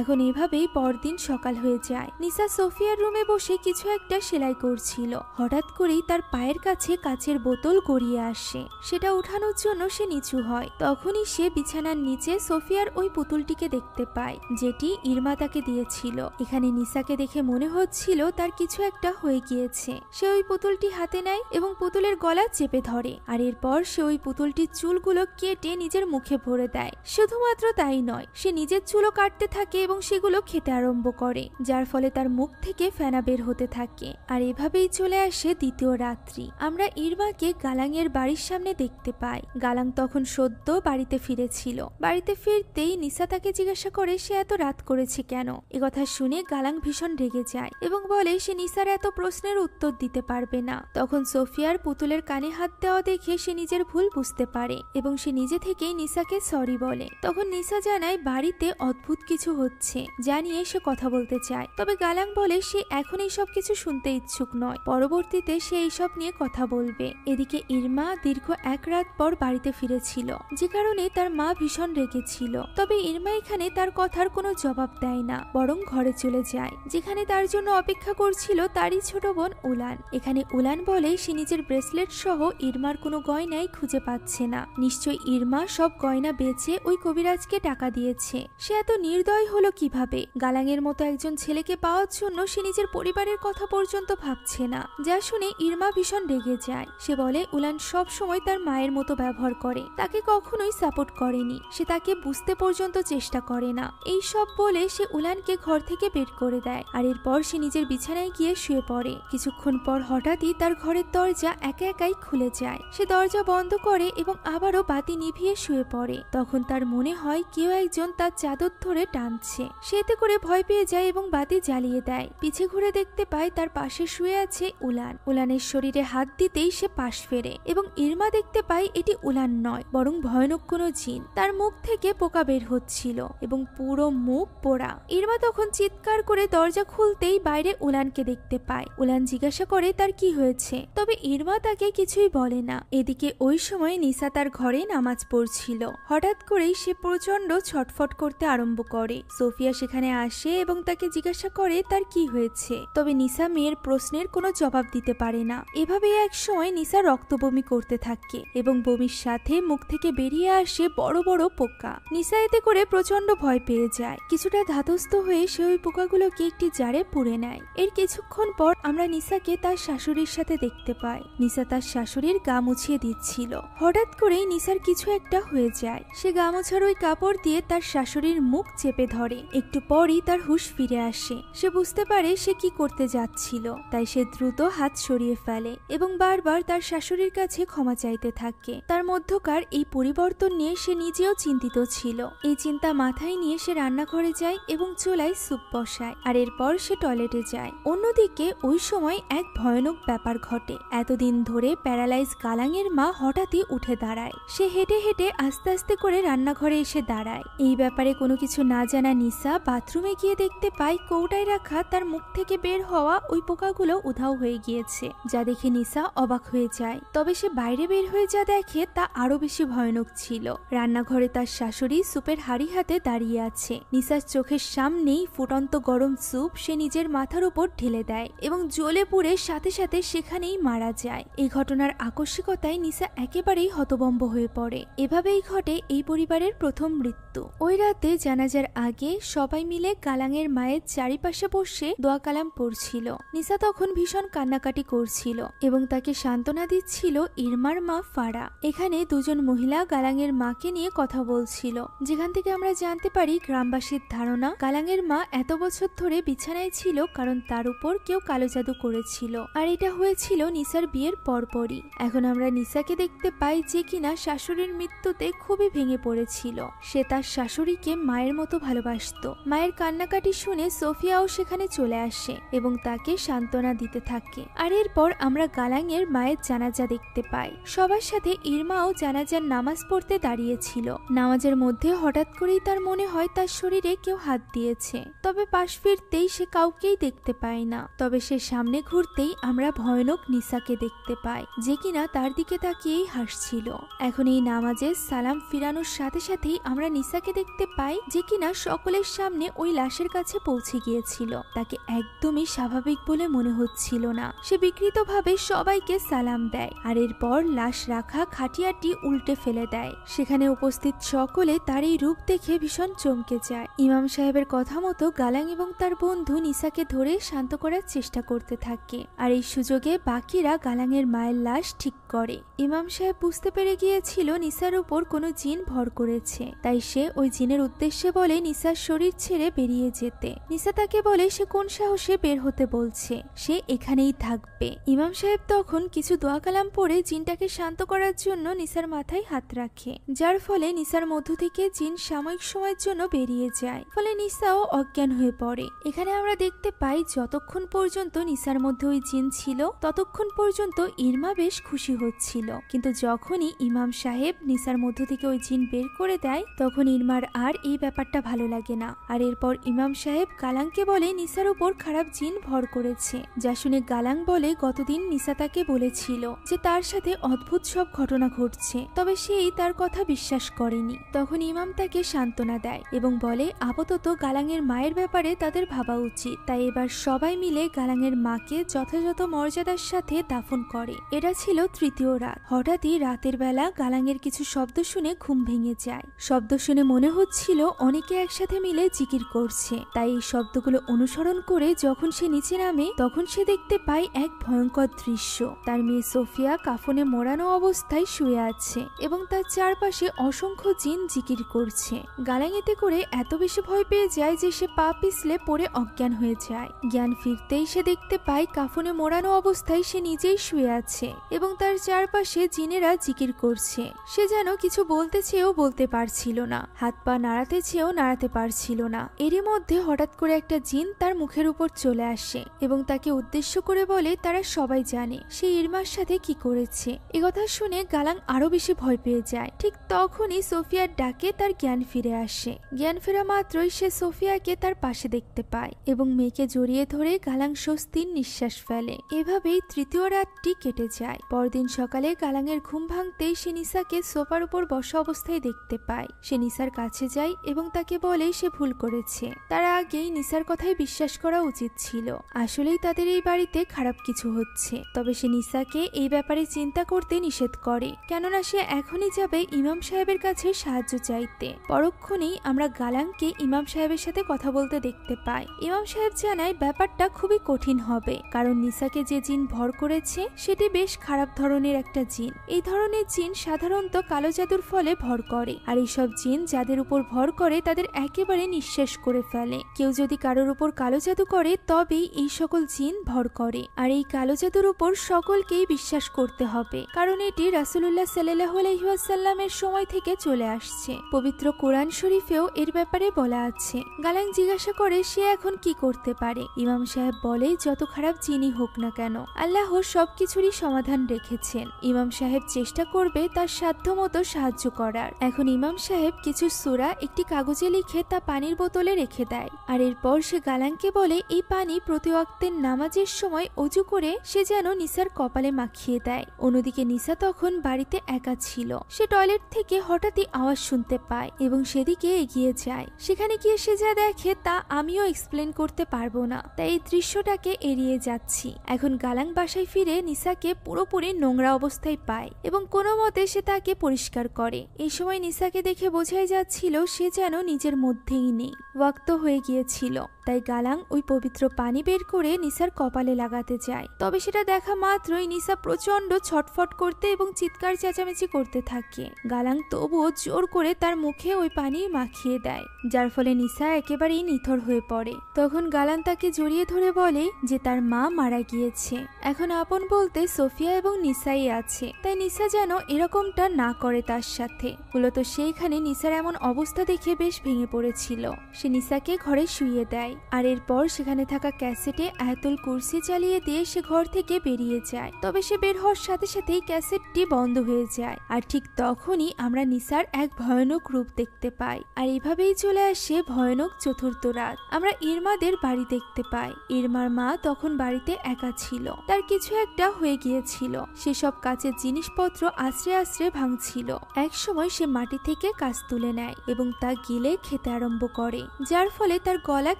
এখন এভাবেই পরদিন সকাল হয়ে যায়। নিসা সোফিয়ার রুমে বসে কিছু একটা সেলাই করছিল। হঠাৎ করেই তার পায়ের কাছে কাচের বোতল গড়িয়ে আসে। সেটা উঠানোর জন্য সে নিচু হয়। তখনই সে বিছানার নিচে সোফিয়ার ওই পুতুলটিকে দেখতে পায়, যেটি ইরমা তাকে দিয়েছিল। এখানে নিসাকে দেখে মনে হচ্ছিল তার কিছু একটা হয়ে গিয়েছে। সে ওই পুতুলটি হাতে নেয় এবং পুতুলের গলা চেপে ধরে, আর এরপর সে ওই পুতুলটির চুলগুলো কেটে নিজের মুখে ভরে দেয়। শুধুমাত্র তাই নয়, সে নিজের চুলও কাটতে থাকে এবং সেগুলো খেতে আরম্ভ করে, যার ফলে তার মুখ থেকে ফেনা বের হতে থাকে। আর এভাবেই চলে আসে দ্বিতীয় রাত্রি। আমরা ইরমাকে গালাংয়ের বাড়ির সামনে দেখতে পাই। গালাং তখন সদ্য বাড়িতে ফিরেছিল। বাড়িতে ফিরতেই নিসা তাকে জিজ্ঞাসা করে সে এত রাত করেছে কেন। একথা শুনে গালাং ভীষণ রেগে যায় এবং বলে সে নিসার এত প্রশ্নের উত্তর দিতে পারবে না। তখন সোফিয়ার পুতুলের কানে হাত দেওয়া দেখে সে নিজের ভুল বুঝতে পারে এবং সে নিজে থেকেই নিসাকে সরি বলে। তখন নিসা জানায় বাড়িতে অদ্ভুত কিছু হচ্ছে, জানিয়ে সে কথা বলতে চায়, তবে গালাং বলে সে এখন এইসব কিছু শুনতে ইচ্ছুক নয়, পরবর্তীতে সে এইসব নিয়ে কথা বলবে। এদিকে ইরমা দীর্ঘ 1 রাত পর বাড়িতে ফিরেছিল, যে কারণে তার মা ভীষণ রেগেছিল। তবে ইরমা এখানে তার কথার কোনো জবাব দেয় না, বরং ঘরে চলে যায়, যেখানে তার জন্য অপেক্ষা করছিল তারই ছোট বোন উলান। এখানে উলান বলে সে নিজের ব্রেসলেট সহ ইরমার কোনো গয়নাই খুঁজে পাচ্ছে না। নিশ্চয়ই ইরমা সব গয়না বেচে ওই কবিরাজকে টাকা দিয়েছে। সে এত নির্দয় হলো কিভাবে? গালাংয়ের মতো একজন ছেলেকে পাওয়ার জন্য সে নিজের পরিবারের কথা পর্যন্ত ভাবছে না, যা শুনে ইরমা ভীষণ রেগে যায়। সে বলে উলান সব সময় তার মায়ের মতো ব্যবহার করে, তাকে কখনোই সাপোর্ট করেনি, সে তাকে বুঝতে পর্যন্ত চেষ্টা করে না। এই সব বলে সে উলানকে ঘর থেকে বের করে দেয়। আর এরপর সে নিজের বিছানায় গিয়ে শুয়ে পড়ে। কিছুক্ষণ পর হঠাৎই তার ঘরের দরজা একা একাই খুলে যায়। সে দরজা বন্ধ করে এবং আবারও বাতি নিভিয়ে শুয়ে পড়ে। তখন তার মনে হয় কেউ একজন তার চাদর ধরে টানছে। সে এতে করে ভয় পেয়ে যায় এবং বাতি জ্বালিয়ে দেয়। পিছে ঘুরে দেখতে পায় তার পাশে শুয়ে আছে উলান। উলানের শরীরে হাত দিতেই সে পাশ ফেরে এবং ইরমা দেখতে পায় এটি উলান নয়, বরং ভয়ানক কোনো জিন। তার মুখ থেকে পোকা বের হচ্ছিল এবং পুরো মুখ পোড়া। ইরমা তখন চিৎকার করে দরজা খুলতেই বাইরে উলানকে দেখতে পায়। উলান জিজ্ঞাসা করে তার কি হয়েছে, তবে ইরমা তাকে কিছুই বলে না। এদিকে ওই ওই সময় নিসা তার ঘরে নামাজ পড়ছিল। হঠাৎ করেই সে প্রচন্ড ছটফট করতে আরম্ভ করে। সোফিয়া সেখানে আসে এবং তাকে জিজ্ঞাসা করে তার কি হয়েছে। তবে নিসা মেয়ের প্রশ্নের কোনো জবাব দিতে পারে না। এভাবেই এক সময় নিসা রক্ত বমি করতে থাকে এবং বমির সাথে মুখ থেকে বেরিয়ে আসে বড় বড় পোকা। নিসা এতে করে প্রচন্ড ভয় পেয়ে যায়। কিছুটা ধাতস্থ হয়ে সে ওই পোকাগুলোকে একটি জারে পুড়ে নেয়। এর কিছুক্ষণ পর আমরা নিসাকে তার শাশুড়ির সাথে দেখতে পাই। নিসা তার শাশুড়ির গা মুছিয়ে দিচ্ছিল। হঠাৎ করেই নিসার কিছু একটা হয়ে যায়। সে গা মোছার ওই কাপড় দিয়ে তার শাশুড়ির মুখ চেপে ধরে। একটু পরই তার হুঁশ ফিরে আসে। সে বুঝতে পারে সে কি করতে যাচ্ছিল, তাই সে দ্রুত হাত সরিয়ে ফেলে এবং বারবার তার শাশুড়ির কাছে ক্ষমা চাইতে থাকে। তার মধ্যকার এই পরিবর্তন নিয়ে সে নিজেও চিন্তিত ছিল। এই চিন্তা মাথায় নিয়ে সে রান্নাঘরে যায় এবং চুলায় স্যুপ বসায়, আর এরপর সে টয়লেটে যায়। অন্যদিকে ওই সময় এক ভয়ানক ব্যাপার ঘটে। এতদিন ধরে প্যারালাইজ গালাঙের মা হঠাৎই উঠে দাঁড়ায়। সে হেঁটে হেঁটে আস্তে আস্তে করে রান্নাঘরে এসে দাঁড়ায়। এই ব্যাপারে কোনো কিছু না জানা নিসা বাথরুমে গিয়ে দেখতে পায় কৌটায় রাখা তার মুখ থেকে বের হওয়া ওই পোকাগুলো উধাও হয়ে গিয়েছে, যা দেখে নিসা অবাক হয়ে যায়। তবে সে বাইরে বের হয়ে যা দেখে তা আরো বেশি ভয়ানক ছিল। রান্নাঘরে তার শাশুড়ি স্যুপের হাড়ি হাতে দাঁড়িয়ে আছে। নিসার চোখের সামনেই ফুটন্ত গরম স্যুপ সে নিজের মাথার উপর ঢেলে দেয় এবং জ্বলে পুড়ে সাথে সাথে সেখানেই মারা যায়। এই ঘটনার আকস্মিকতায় নিসা একেবারেই হতভম্ব হয়ে পড়ে। এভাবেই ঘটে এই পরিবারের প্রথম মৃত্যু। ওই রাতে জানাজার আগে সবাই মিলে গালাঙের মায়ের চারিপাশে বসে দোয়া কালাম পড়ছিল। নিসা তখন ভীষণ কান্নাকাটি করছিল এবং তাকে সান্ত্বনা দিচ্ছিল ইরমার মা ফারা। এখানে দুজন মহিলা গালাঙের মাকে নিয়ে কথা বলছিল, যেখান থেকে আমরা জানতে পারি গ্রামবাসীর ধারণা গালাঙের মা এত বছর ধরে বিছানায় ছিল কারণ তার উপর কেউ কালো জাদু করেছিল, আর এটা হয়েছিল নিসার বিয়ের পরপরই। এখন আমরা নিসাকে দেখতে পাই যে কিনা শাশুড়ির মৃত্যুতে খুবই ভেঙে পড়েছিল। সে তার শাশুড়িকে মায়ের মতো ভালোবাসত। মায়ের কান্নাকাটি শুনে সোফিয়াও সেখানে চলে আসে এবং তাকে সান্ত্বনা দিতে থাকে। আর এরপর আমরা গালাঙের মায়ের জানাজা দেখতে পাই। সবার সাথে ইরমাও জানাজার নামাজ পড়তে দাঁড়িয়েছিল। নামাজের মধ্যে হঠাৎ করেই তার মনে হয় তার শরীরে কেউ হাত দিয়েছে। তবে পাশ ফিরতেই সে কাউকেই দেখতে পায় না। তবে সে সামনে ঘুরতেই আমরা ভয়ানক নিসাকে দেখতে পাই, যে কিনা তার দিকে তাকিয়েই হাসছিল। এখন এই নামাজে সালাম ফিরানোর সাথে সাথেই আমরা নিসাকে দেখতে পাই, যে কিনা সকলের সামনে ওই লাশের কাছে পৌঁছে গিয়েছিল। তাকে একদমই স্বাভাবিক বলে মনে হচ্ছিল না। সে বিকৃতভাবে সবাইকে সালাম দেয়, আর এরপর লাশ রাখা খাটিয়াটি উল্টে ফেলে দেয়। সেখানে উপস্থিত সকলে তার এই রূপ দেখে ভীষণ চমকে যায়। ইমাম সাহেবের কথা মতো গালাং এবং তার বন্ধু নিসাকে ধরে শান্ত করার চেষ্টা করতে থাকে, আর এই সুযোগে বাকিরা গালাঙের মায়ের লাশ ঠিক করে। ইমাম সাহেব বুঝতে পেরে গিয়েছিল নিসার উপর কোনো জিন ভর করেছে, তাই সে ওই জিনের উদ্দেশ্যে বলে নিসার শরীর ছেড়ে বেরিয়ে যেতে। নিসা তাকে বলে সে কোন সাহসে বের হতে বলছে, সে এখানেই থাকবে। ইমাম সাহেব তখন কিছু দোয়া কালাম পড়ে জিনটাকে শান্ত করার জন্য নিসার মাথায় হাত রাখে, যার ফলে নিসার মধ্য থেকে জিন সাময়িক সময়ের জন্য বেরিয়ে যায়। ফলে নিসাও অজ্ঞান হয়ে পড়ে। এখানে আমরা দেখতে পাই যতক্ষণ পর্যন্ত নিসার মধ্যে ওই জিন ছিল ততক্ষণ পর্যন্ত ইরমা বেশ খুশি হচ্ছিল, কিন্তু যখনই ইমাম সাহেব নিসার মধ্য থেকে ওই জিন বের করে দেয় তখন ইরমার আর এই ব্যাপারটা ভালো লাগে না। আর এরপর ইমাম সাহেব গালাংকে বলে নিসার উপর খারাপ জিন ভর করেছে, যা শুনে গালাং বলে গতদিন নিসা তাকে বলেছিল যে তার সাথে অদ্ভুত সব ঘটনা ঘটছে, তবে সেই তার কথা বিশ্বাস করেনি। তখন ইমাম তাকে সান্ত্বনা দেয় এবং বলে আপাতত গালাঙের মায়ের ব্যাপারে তাদের ভাবা উচিত। তাই এবার সবাই মিলে গালাঙের মাকে যথাযথ মর্যাদার সাথে দাফন করে। এটা ছিল তৃতীয় রাত। হঠাৎই রাতের বেলা গালাঙের কিছু শব্দ শুনে ঘুম ভেঙে যায়। শব্দ শুনে মনে হচ্ছিল অনেকে একসাথে মিলে জিকির করছে। তাই এই শব্দগুলো অনুসরণ করে যখন সে নিচে নামে তখন সে দেখতে পায় এক ভয়ঙ্কর দৃশ্য। তার মেয়ে সোফিয়া কাফনে মোড়ানো অবস্থায় শুয়ে আছে এবং তার চারপাশে অসংখ্য জিন জিকির করছে। গালাং এতে করে এত বেশি ভয় পেয়ে যায় যে সে পা পিছলে পড়ে অজ্ঞান হয়ে যায়। জ্ঞান ফিরতেই সে দেখতে পায় কাফনে মোড়ানো অবস্থায় সে নিজেই শুয়ে আছে এবং তার চারপাশে জিনেরা জিকির করছে। সে যেন কিছু বলতে চেয়েও বলতে পারছিল না, হাত পা নাড়াতে চেয়েও নাড়াতে পারছিল না। এরই মধ্যে হঠাৎ করে একটা জিন তার মুখের উপর চলে আসে এবং তাকে উদ্দেশ্য করে বলে তারা সবাই জানে সে ইরমার সাথে কি করেছে। একথা শুনে গালাং আরো বেশি ভয় পেয়ে যায়। ঠিক তখনই সোফিয়ার ডাকে তার জ্ঞান ফিরে আসে। জ্ঞান ফেরা মাত্রই সে সোফিয়াকে তার পাশে দেখতে পায় এবং মেয়েকে জড়িয়ে ধরে গালাং স্বস্তির নিঃশ্বাস ফেলে। এভাবেই তৃতীয় রাতটি কেটে যায়। পরদিন সকালে গালাঙের ঘুম ভাঙতেই সে নিসাকে সোফার উপর বসা অবস্থায় দেখতে পায়। সে নিসার কাছে যায় এবং তাকে বলে সে ভুল করেছে। তার আগেই নিসার কথাই বিশ্বাস করা উচিত ছিল, আসলেই তাদের এই বাড়িতে খারাপ কিছু হচ্ছে। তবে সে নিসাকে এই ব্যাপারে চিন্তা করতে নিষেধ করে, কেননা সে এখনই যাবে ইমাম সাহেবের কাছে সাহায্য চাইতে। পরক্ষণেই আমরা গালাংকে ইমাম সাহেবের সাথে কথা বলতে দেখতে পাই। ইমাম সাহেব জানায় ব্যাপারটা খুবই কঠিন হবে, কারণ নিসাকে যে জিন ভর করেছে সেটি বেশ খারাপ ধরনের একটা জিন। এই ধরনের জিন সাধারণত কালো জাদুর ফলে ভর করে, আর এইসব জিন যাদের উপর ভর করে তাদের একেবারে নিঃশেষ করে ফেলে। কেউ যদি কারোর উপর কালো জাদু করে তবেই এই সকল জিন ভর করে, আর এই কালো জাদুর উপর সকলকেই বিশ্বাস করতে হবে, কারণ এটি রাসূলুল্লাহ সাল্লাল্লাহু আলাইহি ওয়াসাল্লামের সময় থেকে চলে আসছে। পবিত্র কোরআন শরীফেও এর ব্যাপারে বলা আছে। গালাং জিজ্ঞাসা করে সে এখন কি করতে পারে। ইমাম সাহেব বলে যত খারাপ জিনই হোক না কেন আল্লাহ সবকিছুরই সমাধান রেখেছেন। ইমাম সাহেব চেষ্টা করবে তার সাধ্যমতো সাহায্য করার। এখন ইমাম সাহেব কিছু সূরা একটি কাগজে লিখে তা পানির বোতলে রেখে দেয়, আর এরপর সে গালাংকে বলে এই পানি প্রতি ওয়াক্তের নামাজের সময় অজু করে সে যেন নিসার কপালে মাখিয়ে দেয়। অন্যদিকে নিসা তখন বাড়িতে একা ছিল। সে টয়লেট থেকে হঠাৎই আওয়াজ শুনতে পায় এবং সেদিকে এগিয়ে যায়। সেখানে গিয়ে সে যা দেখে তা আমিও এক্সপ্লেন করতে পারবো না, তাই এই দৃশ্যটাকে এড়িয়ে যাচ্ছি। এখন গালাং বাসায় ফিরে নিসাকে পুরোপুরি নোংরা অবস্থায় পায় এবং কোনো মতে সে তাকে পরিষ্কার করে। এই সময় নিসাকে দেখে বোঝাই যাচ্ছিল সে যেন নিজের মধ্যেই নেই, ওয়াক্ত হয়ে গিয়েছিল। তাই গালাং ওই পবিত্র পানি বের করে নিসার কপালে লাগাতে যায়। তবে সেটা দেখা মাত্রই নিসা প্রচন্ড ছটফট করতে এবং চিৎকার চেঁচামেচি করতে থাকে। গালাং তবুও জোর করে তার মুখে ওই পানি মাখিয়ে দেয়, যার ফলে নিসা একেবারেই নিথর হয়ে পড়ে। তখন গালাং তাকে জড়িয়ে ধরে বলে যে তার মা মারা গিয়েছে, এখন আপন বলতে সোফিয়া এবং নিসাই আছে, তাই নিসা যেন এরকমটা না করে তার সাথে। মূলত সেইখানে নিসার এমন অবস্থা দেখে বেশ ভেঙে পড়েছিল। সে নিসাকে ঘরে শুইয়ে দেয়, আর এরপর সেখানে থাকা ক্যাসেটে আয়াতুল কুরসি চালিয়ে দিয়ে সে ঘর থেকে বেরিয়ে যায়। তবে সে বের হওয়ার সাথে সাথেই ক্যাসেটটি বন্ধ হয়ে যায়, আর ঠিক তখনই আমরা নিসার এক ভয়ানক রূপ দেখতে পাই। আর এভাবেই চলে আসে ভয়ানক চতুর্থ রাত। আমরা ইরমাদের বাড়ি দেখতে পাই। ইরমার মা তখন বাড়িতে একা ছিল, তার কিছু একটা হয়ে গিয়েছিল। সেসব কাচের জিনিসপত্র আশ্রে আশ্রে ভাঙছিল। এক সময় সে মাটি থেকে কাঁচ তুলে নেয় এবং তা গিলে খেতে আরম্ভ করে, যার ফলে তার গলা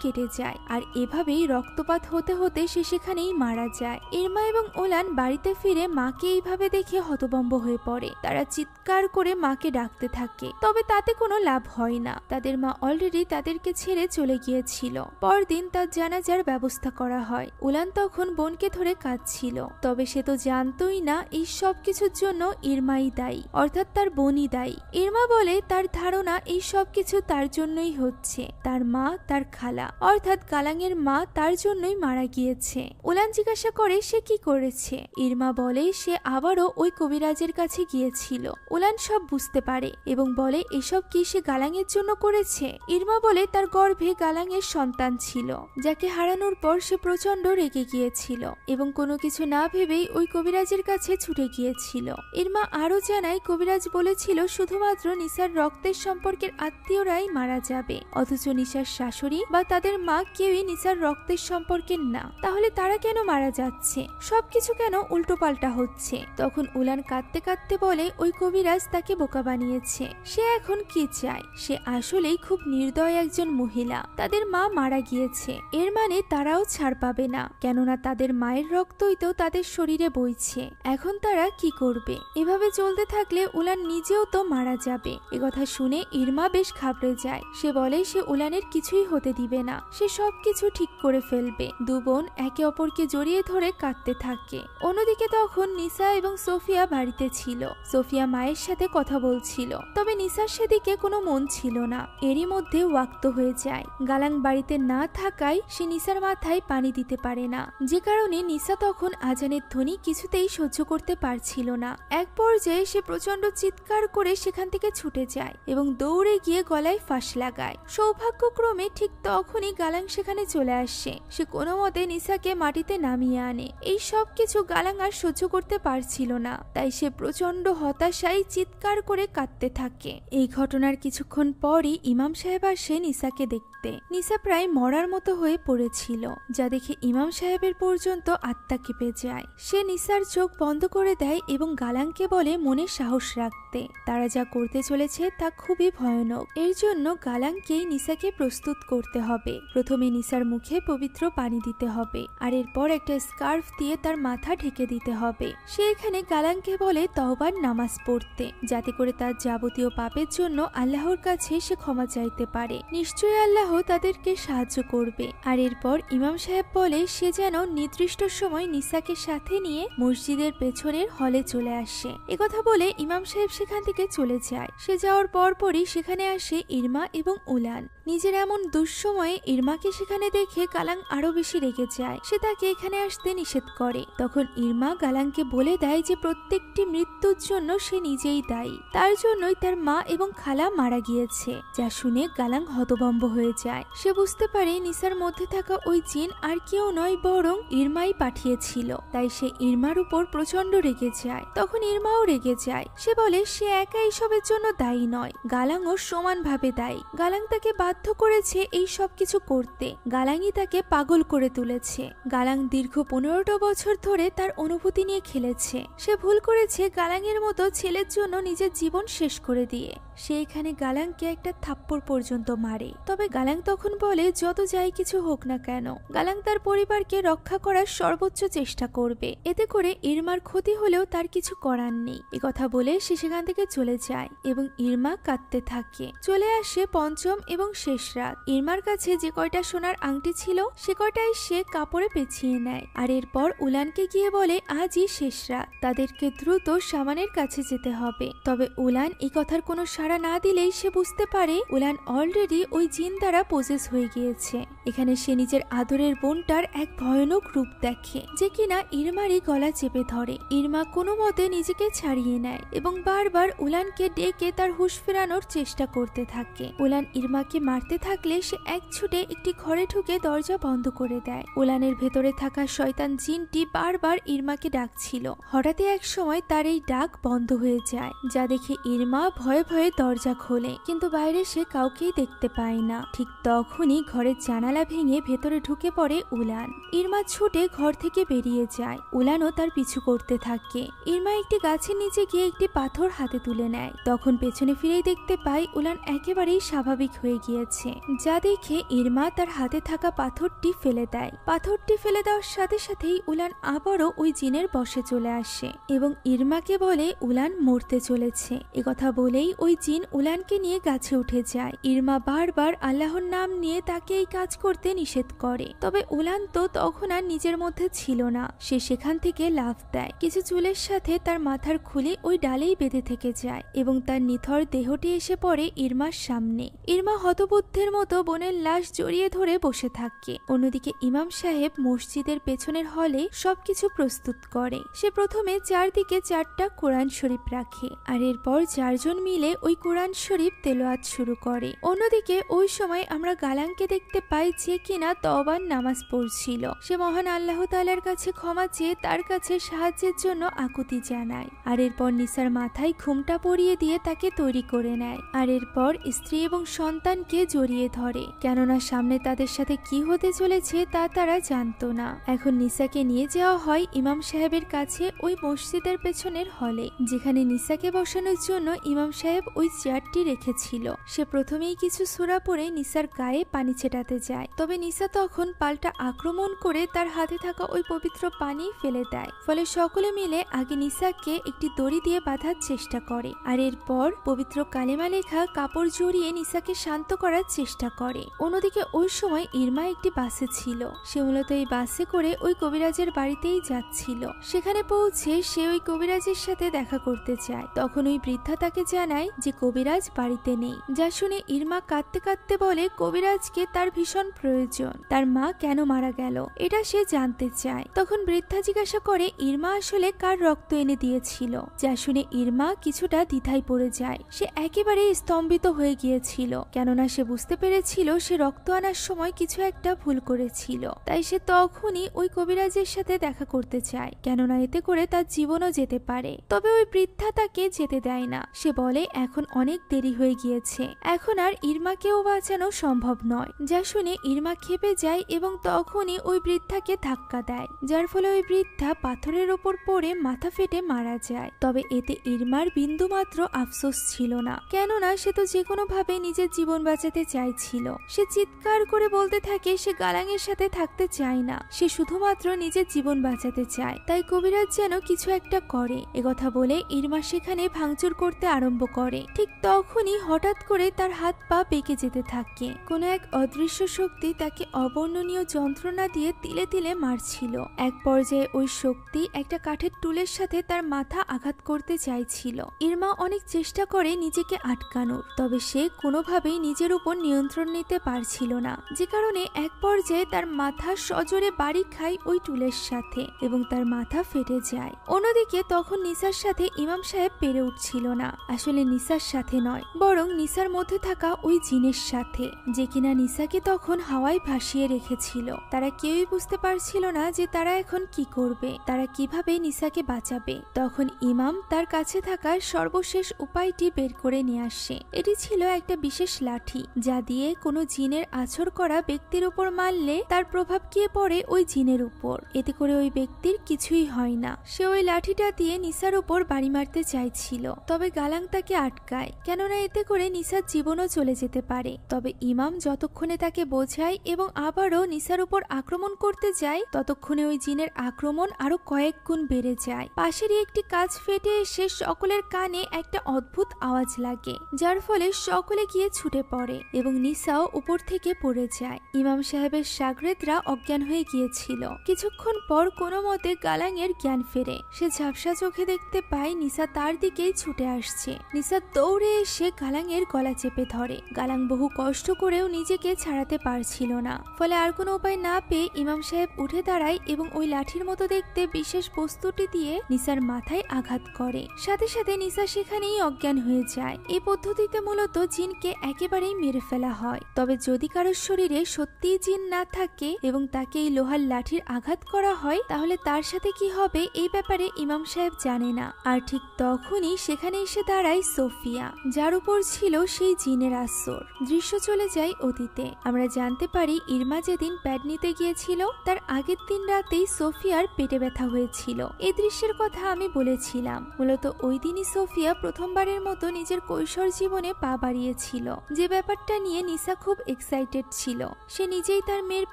কেটে যায়, আর এভাবেই রক্তপাত হতে হতে সে সেখানেই মারা যায়। ইরমা এবং ওলান বাড়িতে ফিরে মাকে এইভাবে দেখে হতভম্ব হয়ে পড়ে। তারা চিৎকার করে মাকে ডাকতে থাকে, তবে তাতে কোনো লাভ হয় না। তাদের মা অলরেডি তাদেরকে ছেড়ে চলে গিয়েছিল। পরদিন তার জানাজার ব্যবস্থা করা হয়। উলান তখন বোনকে ধরে কাঁদছিল, তবে সে তো জানতোই না এই সব কিছুর জন্য ইরমাই দায়ী, অর্থাৎ তার বোনই দায়ী। ইরমা বলে তার ধারণা এই সব কিছু তার জন্যই হচ্ছে। তার মা, তার খালা অর্থাৎ গালাঙের মা তার জন্যই মারা গিয়েছে। উলান জিজ্ঞাসা করে সে কি করেছে। ইরমা বলে সে আবারও ওই কবিরাজের কাছে গিয়েছিল। উলান সব বুঝতে পারে এবং বলে এসব কি সে গালাঙের জন্য করেছে। ইরমা বলে তার গর্ভে গালাঙের সন্তান ছিল, যাকে হারানোর পর সে প্রচন্ড রেগে গিয়েছিল এবং কোনো কিছু না ভেবেই ওই কবিরাজের কাছে ছুটে গিয়েছিল। ইরমা আরো জানায় কবিরাজ বলেছিল শুধুমাত্র নিসার রক্তের সম্পর্কের আত্মীয়রাই মারা যাবে, অথচ নিসার শাশুড়ি বা তাদের মা কেউই নিসার রক্তের সম্পর্কের না। তাহলে তারা কেন মারা যাচ্ছে, সবকিছু কেন উল্টোপাল্টা হচ্ছে। তখন উলান কাঁদতে কাঁদতে বলে ওই কবিরাজ তাকে বোকা বানিয়েছে। সে এখন কি চায়, সে আসলেই খুব নির্দয় একজন মহিলা। তাদের মা মারা গিয়েছে, এর মানে তারাও ছাড় পাবে না, কেননা তাদের মায়ের রক্তই তো তাদের শরীরে বইছে। এখন তারা কি করবে? এভাবে চলতে থাকলে উলান নিজেও তো মারা যাবে। একথা শুনে ইরমা বেশ ঘাবড়ে যায়। সে বলে সে উলানের কিছুই হতে দিবে না, সে সবকিছু ঠিক করে ফেলবে। দু বোন একে অপরকে জড়িয়ে ধরে কাঁদতে থাকে। অন্যদিকে তখন নিসা এবং সোফিয়া বাড়িতে ছিল। সোফিয়া মায়ের সাথে কথা বলছিল, তবে নিসার সেদিকে কোনো মন ছিল না। এরই মধ্যে ওয়াক্ত হয়ে যায়। গালাং বাড়িতে না থাকায় সে নিসার মাথায় পানি দিতে পারে না, যে কারণে নিসা তখন আজানের ধ্বনি কিছুতেই সহ্য করতে পারছিল না। এক পর্যায়ে সে প্রচন্ড চিৎকার করে সেখান থেকে ছুটে যায় এবং দৌড়ে গিয়ে গলায় ফাঁস লাগায়। সৌভাগ্যক্রমে ঠিক তখনই গালাং সেখানে চলে আসে। সে কোনো মতে নিসাকে মাটিতে নামিয়ে আনে। এই সব কিছু গালাং আর সহ্য করতে পারছিল না, তাই সে প্রচন্ড হতাশায় চিৎকার করে কাঁদতে থাকে। এই ঘটনার কিছুক্ষণ পরই ইমাম সাহেব আসে নিসাকে দেখতে। মুহূর্তে নিসা প্রায় মরার মতো হয়ে পড়েছিল, যা দেখে ইমাম সাহেবের পর্যন্ত আত্মা কেঁপে যায়। সে নিসার চোখ বন্ধ করে দেয় এবং গালাংকে বলে মনে সাহস রাখতে। তারা যা করতে চলেছে তা খুবই ভয়ানক। এর জন্য গালাংকেই নিসাকে প্রস্তুত করতে হবে। প্রথমে নিসার মুখে পবিত্র পানি দিতে হবে, আর এরপর একটা স্কার্ফ দিয়ে তার মাথা ঢেকে দিতে হবে। সে এখানে গালাংকে বলে তওবার নামাজ পড়তে, যাতে করে তার যাবতীয় পাপের জন্য আল্লাহর কাছে সে ক্ষমা চাইতে পারে। নিশ্চয়ই আল্লাহ তাদেরকে সাহায্য করবে। আর এরপর ইমাম সাহেব বলে সে যেন নির্দিষ্ট সময় নিসাকে সাথে নিয়ে মসজিদের পেছনের হলে চলে আসে। একথা বলে ইমাম সাহেব সেখান থেকে চলে যায়। সে যাওয়ার পরপরই সেখানে আসে ইরমা এবং উলান। নিজের এমন দুঃসময়ে ইরমাকে সেখানে দেখে গালাং আরো বেশি রেগে যায়। সে তাকে এখানে আসতে নিষেধ করে। তখন ইরমা গালাংকে বলে দেয় যে প্রত্যেকটি মৃত্যুর জন্য সে নিজেই দায়ী, তার জন্যই তার মা এবং খালা মারা গিয়েছে। যা শুনে গালাং হতভম্ব হয়ে যায়। সে বুঝতে পারে নিসার মধ্যে থাকা ওই জিন আর কেউ নয়, বরং ইরমাই পাঠিয়েছিল। তাই সে ইরমার উপর প্রচন্ড রেগে যায়। তখন ইরমাও রেগে যায়। সে বলে সে একা এইসবের জন্য দায়ী নয়, গালাংও সমানভাবে দায়ী। গালাং তাকে বাধ্য করেছে এই সব কিছু করতে। গালাংই তাকে পাগল করে তুলেছে। গালাং দীর্ঘ 15টা বছর ধরে তার অনুভূতি নিয়ে খেলেছে। সে ভুল করেছে গালাংয়ের মতো ছেলের জন্য নিজের জীবন শেষ করে দিয়ে। সে এখানে গালাংকে একটা থাপ্পড় পর্যন্ত মারে। তবে গালাং তখন বলে যত যাই কিছু হোক না কেন, গালাং তার পরিবারকে রক্ষা করার সর্বোচ্চ চেষ্টা করবে। এতে করে ইরমার ক্ষতি হলেও তার কিছু করার নেই। একথা বলে সে সেখান থেকে চলে যায় এবং ইরমা কাঁদতে থাকে। চলে আসে পঞ্চম এবং শেষ রাত। ইরমার কাছে যে কয়টা সোনার আংটি ছিল সে কয়টাই সে কাপড়ে পেঁচিয়ে নেয়। আর এরপর উলানকে গিয়ে বলে আজই শেষ রাত, তাদেরকে দ্রুত সামানের কাছে যেতে হবে। তবে উলান এই কথার কোনো সাড়া না দিলেই সে বুঝতে পারে উলান অলরেডি ওই জিন দ্বারা পজেস হয়ে গিয়েছে। এখানে সে নিজের আদরের বোনটার এক ভয়ানক রূপ দেখে, যে কিনা ইরমারই গলা চেপে ধরে। ইরমা কোনো মতে নিজেকে ছাড়িয়ে নেয় এবং বারবার উলানকে ডেকে তার হুঁশ ফেরানোর চেষ্টা করতে থাকে। উলান ইরমাকে মারতে থাকলে সে এক ছুটে একটি ঘরে ঢুকে দরজা বন্ধ করে দেয়। উলানের ভেতরে থাকা শয়তান জিনটি বারবার ইরমাকে ডাকছিল। হঠাৎই এক সময় তার এই ডাক বন্ধ হয়ে যায়, যা দেখে ইরমা ভয়ে ভয়ে দরজা খোলে, কিন্তু বাইরে সে কাউকেই দেখতে পায় না। ঠিক তখনই ঘরের জানালা ভেঙে ভেতরে ঢুকে পড়ে উলান। ইরমা ছুটে ঘর থেকে বেরিয়ে যায়। উলানও তার পিছু করতে থাকে। ইরমা একটি গাছের নিচে গিয়ে একটি পাথর হাতে তুলে নেয়। তখন পেছনে ফিরেই দেখতে পায় উলান একেবারেই স্বাভাবিক হয়ে গিয়েছে, যা দেখে ইরমা তার হাতে থাকা পাথরটি ফেলে দেয়। পাথরটি ফেলে দেওয়ার সাথে সাথেই উলান আবারও ওই জিনের বশে চলে আসে এবং ইরমাকে বলে উলান মরতে চলেছে। একথা বলেই ওই জিন উলানকে নিয়ে গাছে উঠে যায়। ইরমা বারবার আল্লাহর নাম নিয়ে তাকে এই কাজ করতে নিষেধ করে। তবে উলান তো তখন আর নিজের মধ্যে ছিল না। সে সেখান থেকে লাফ দেয়। কিছু চুলের সাথে তার মাথার খুলে ওই ডালেই বেঁধে থেকে যায় এবং তার নিথর দেহটি এসে পড়ে ইরমার সামনে। ইরমা হতবুদ্ধের মতো বোনের লাশ জড়িয়ে ধরে বসে থাকে। অন্যদিকে ইমাম সাহেব মসজিদের পেছনের হলে সবকিছু প্রস্তুত করে। সে প্রথমে চারদিকে 4টা কোরআন শরীফ রাখে, আর এরপর 4 জন মিলে ওই কোরআন শরীফ তেলাওয়াত শুরু করে। অন্যদিকে ওই সময় আমরা গালাংকে দেখতে পাই, যে কিনা তওবার নামাজ পড়ছিল। সে মহান আল্লাহ তাআলার কাছে ক্ষমা চেয়ে তার কাছে সাহায্যের জন্য আকুতি জানায়। আর এরপর নিসার মাথায় ঘুমটা পরিয়ে দিয়ে তাকে তৈরি করে নেয়। আর এরপর স্ত্রী এবং সন্তানকে জড়িয়ে ধরে, কেননা সামনে তাদের সাথে কি হতে চলেছে তা তারা জানতো না। এখন নিসাকে নিয়ে যাওয়া হয় ইমাম সাহেবের কাছে ওই মসজিদের পেছনের হলে, যেখানে নিসাকে বসানোর জন্য ইমাম সাহেব ওই চেয়ারটি রেখেছিল। সে প্রথমেই কিছু সূরা পড়ে নিসার গায়ে পানি ছেটাতে যায়। তবে নিসা তখন পাল্টা আক্রমণ করে তার হাতে থাকা ওই পবিত্র পানি ফেলে দেয়। ফলে সকলে মিলে আগে নিসাকে একটি দড়ি দিয়ে বাঁধার চেষ্টা করে, আর এরপর পবিত্র কালেমা লেখা কাপড় জড়িয়ে নিসাকে শান্ত করার চেষ্টা করে। অন্যদিকে ওই সময় ইরমা একটি বাসে ছিল। সে মূলত এই বাসে করে ওই কবিরাজের বাড়িতেই যাচ্ছিল। সেখানে পৌঁছে সে ওই কবিরাজের সাথে দেখা করতে চায়। তখন ওই বৃদ্ধা তাকে জানায় যে কবিরাজ বাড়িতে নেই, যা শুনে ইরমা কাঁদতে কাঁদতে বলে কবিরাজকে তার ভীষণ প্রয়োজন। তার মা কেন মারা গেল এটা সে জানতে চায়। তখন বৃদ্ধা জিজ্ঞাসা করে ইরমা আসলে কার রক্ত এনে দিয়েছিল, যা শুনে ইরমা কিছুটা দ্বিধায় পড়ে যায়। সে একেবারে স্তম্ভিত হয়ে গিয়েছিল, কেননা সে বুঝতে পেরেছিল সে রক্ত আনার সময় কিছু একটা ভুল করেছিল, তাই সে তখনই ওই কবিরাজের সাথে দেখা করতে চায়, কেননা এতে করে তার জীবনও যেতে পারে। তবে ওই বৃদ্ধা তাকে যেতে দেয় না। সে বলে এখন অনেক দেরি হয়ে গিয়েছে, এখন আর ইরমাকেও বাঁচানো সম্ভব নয়। যা শুনে ইরমা ক্ষেপে যায় এবং তখনই ওই বৃদ্ধাকে ধাক্কা দেয়, যার ফলে ওই বৃদ্ধা পাথরের ওপর পড়ে মাথা ফেটে মারা যায়। তবে এতে ইরমার বিন্দুমাত্র আফসোস ছিল না, কেননা সে তো যে কোনো ভাবে নিজের জীবন বাঁচাতে চাইছিল। সে চিৎকার করে বলতে থাকে সে গালাঙের সাথে থাকতে চায় না, সে শুধুমাত্র নিজের জীবন বাঁচাতে চায়। তাই কবিরাজ যেন কিছু একটা করে। একথা বলে ইরমা সেখানে ভাঙচুর করতে আরম্ভ করে। ঠিক তখনই হঠাৎ করে তার হাত পা বেঁকে যেতে থাকে। কোনো এক অদৃশ্য শক্তি তাকে অবর্ণনীয় যন্ত্রণা দিয়ে তিলে তিলে মারছিল। এক পর্যায়ে ওই শক্তি একটা কাঠের টুলের সাথে তার মাথা আঘাত করতে চাইছিল। ইরমা অনেক চেষ্টা করে নিজেকে আটকানোর, তবে সে কোনোভাবেই নিজের উপর নিয়ন্ত্রণ নিতে পারছিল না, যে কারণে এক পর্যায়ে তার মাথা সজোরে বাড়ি খায় ওই টুলের সাথে এবং তার মাথা ফেটে যায়। অন্যদিকে তখন নিসার সাথে ইমাম সাহেব পেরে উঠছিল না। আসলে নিসার সাথে নয়, বরং নিসার মধ্যে থাকা ওই জিনের সাথে, যে কিনা নিসাকে তখন হাওয়ায় ভাসিয়ে রেখেছিল। তারা কেউই বুঝতে পারছিল না যে তারা এখন কি করবে, তারা কিভাবে নিসাকে বাঁচাবে। তখন ইমাম তার কাছে থাকা সর্বশেষ উপায়টি বের করে নিয়ে আসে। এটি ছিল একটা বিশেষ লাঠি, যা দিয়ে কোনো জিনের আছর করা ব্যক্তির উপর মারলে তার প্রভাব গিয়ে পড়ে ওই জিনের উপর, এতে করে ওই ব্যক্তির কিছুই হয় না। সে ওই লাঠিটা দিয়ে নিসার উপর বাড়ি মারতে চাইছিল, তবে গালাং তাকে আটকায়, কেননা এতে করে নিসার জীবনও চলে যেতে পারে। তবে ইমাম যতক্ষণে তাকে বোঝায় এবং আবারও নিসার উপর আক্রমণ করতে যায়, ততক্ষণে ওই জিনের আক্রমণ আরো কয়েক গুণ বেড়ে যায়। পাশেরই একটি কাঁচ ফেটে এসে সকলের কানে একটা অদ্ভুত আওয়াজ লাগে, যার ফলে সকলে গিয়ে ছুটে পড়ে এবং নিসাও উপর থেকে পড়ে যায়। ইমাম সাহেবের শাগরেদরা অজ্ঞান হয়ে গিয়েছিল। কিছুক্ষণ পর কোনো মতে গালাঙের জ্ঞান ফেরে। সে ঝাপসা চোখে দেখতে পায় নিসা তার দিকেই ছুটে আসছে। নিসা দৌড়ে এসে গালাঙের গলা চেপে ধরে। গালাং বহু কষ্ট করেও নিজেকে ছাড়াতে পারছিল না, ফলে আর কোনো উপায় না পেয়ে ইমাম সাহেব উঠে দাঁড়ায় এবং ওই লাঠির মতো দেখতে বিশেষ বস্তুটি দিয়ে নিসার মাথায় আঘাত করে। সাথে সাথে নিসা সেখানেই অজ্ঞান হয়ে যায়। এই পদ্ধতিতে মূলত জিনকে একেবারেই মেরে ফেলা হয়। তবে যদি কারোর শরীরে সত্যিই জিন না থাকে এবং তাকে এই লোহার লাঠির আঘাত করা হয়, তাহলে তার সাথে কি হবে এই ব্যাপারে ইমাম সাহেব জানে না। আর ঠিক তখনই সেখানে এসে দাঁড়ায় সোফিয়া, যার উপর ছিল সেই জিনের আসর। দৃশ্য চলে যায় অতীতে। আমরা জানতে পারি ইরমা যেদিন প্যাড নিতে গিয়েছিল তার আগের দিন রাতেই সোফিয়ার পেটে ব্যথা হয়েছিল। এই দৃশ্যের কথা আমি বলেছিলাম। মূলত ওই দিনই সোফিয়া প্রথমবারের মতো নিজের কৈশোর জীবনে পা বাড়িয়েছিল, যে ব্যাপারটা নিয়ে নিসা খুব এক্সাইটেড ছিল। সে নিজেই তার মেয়ের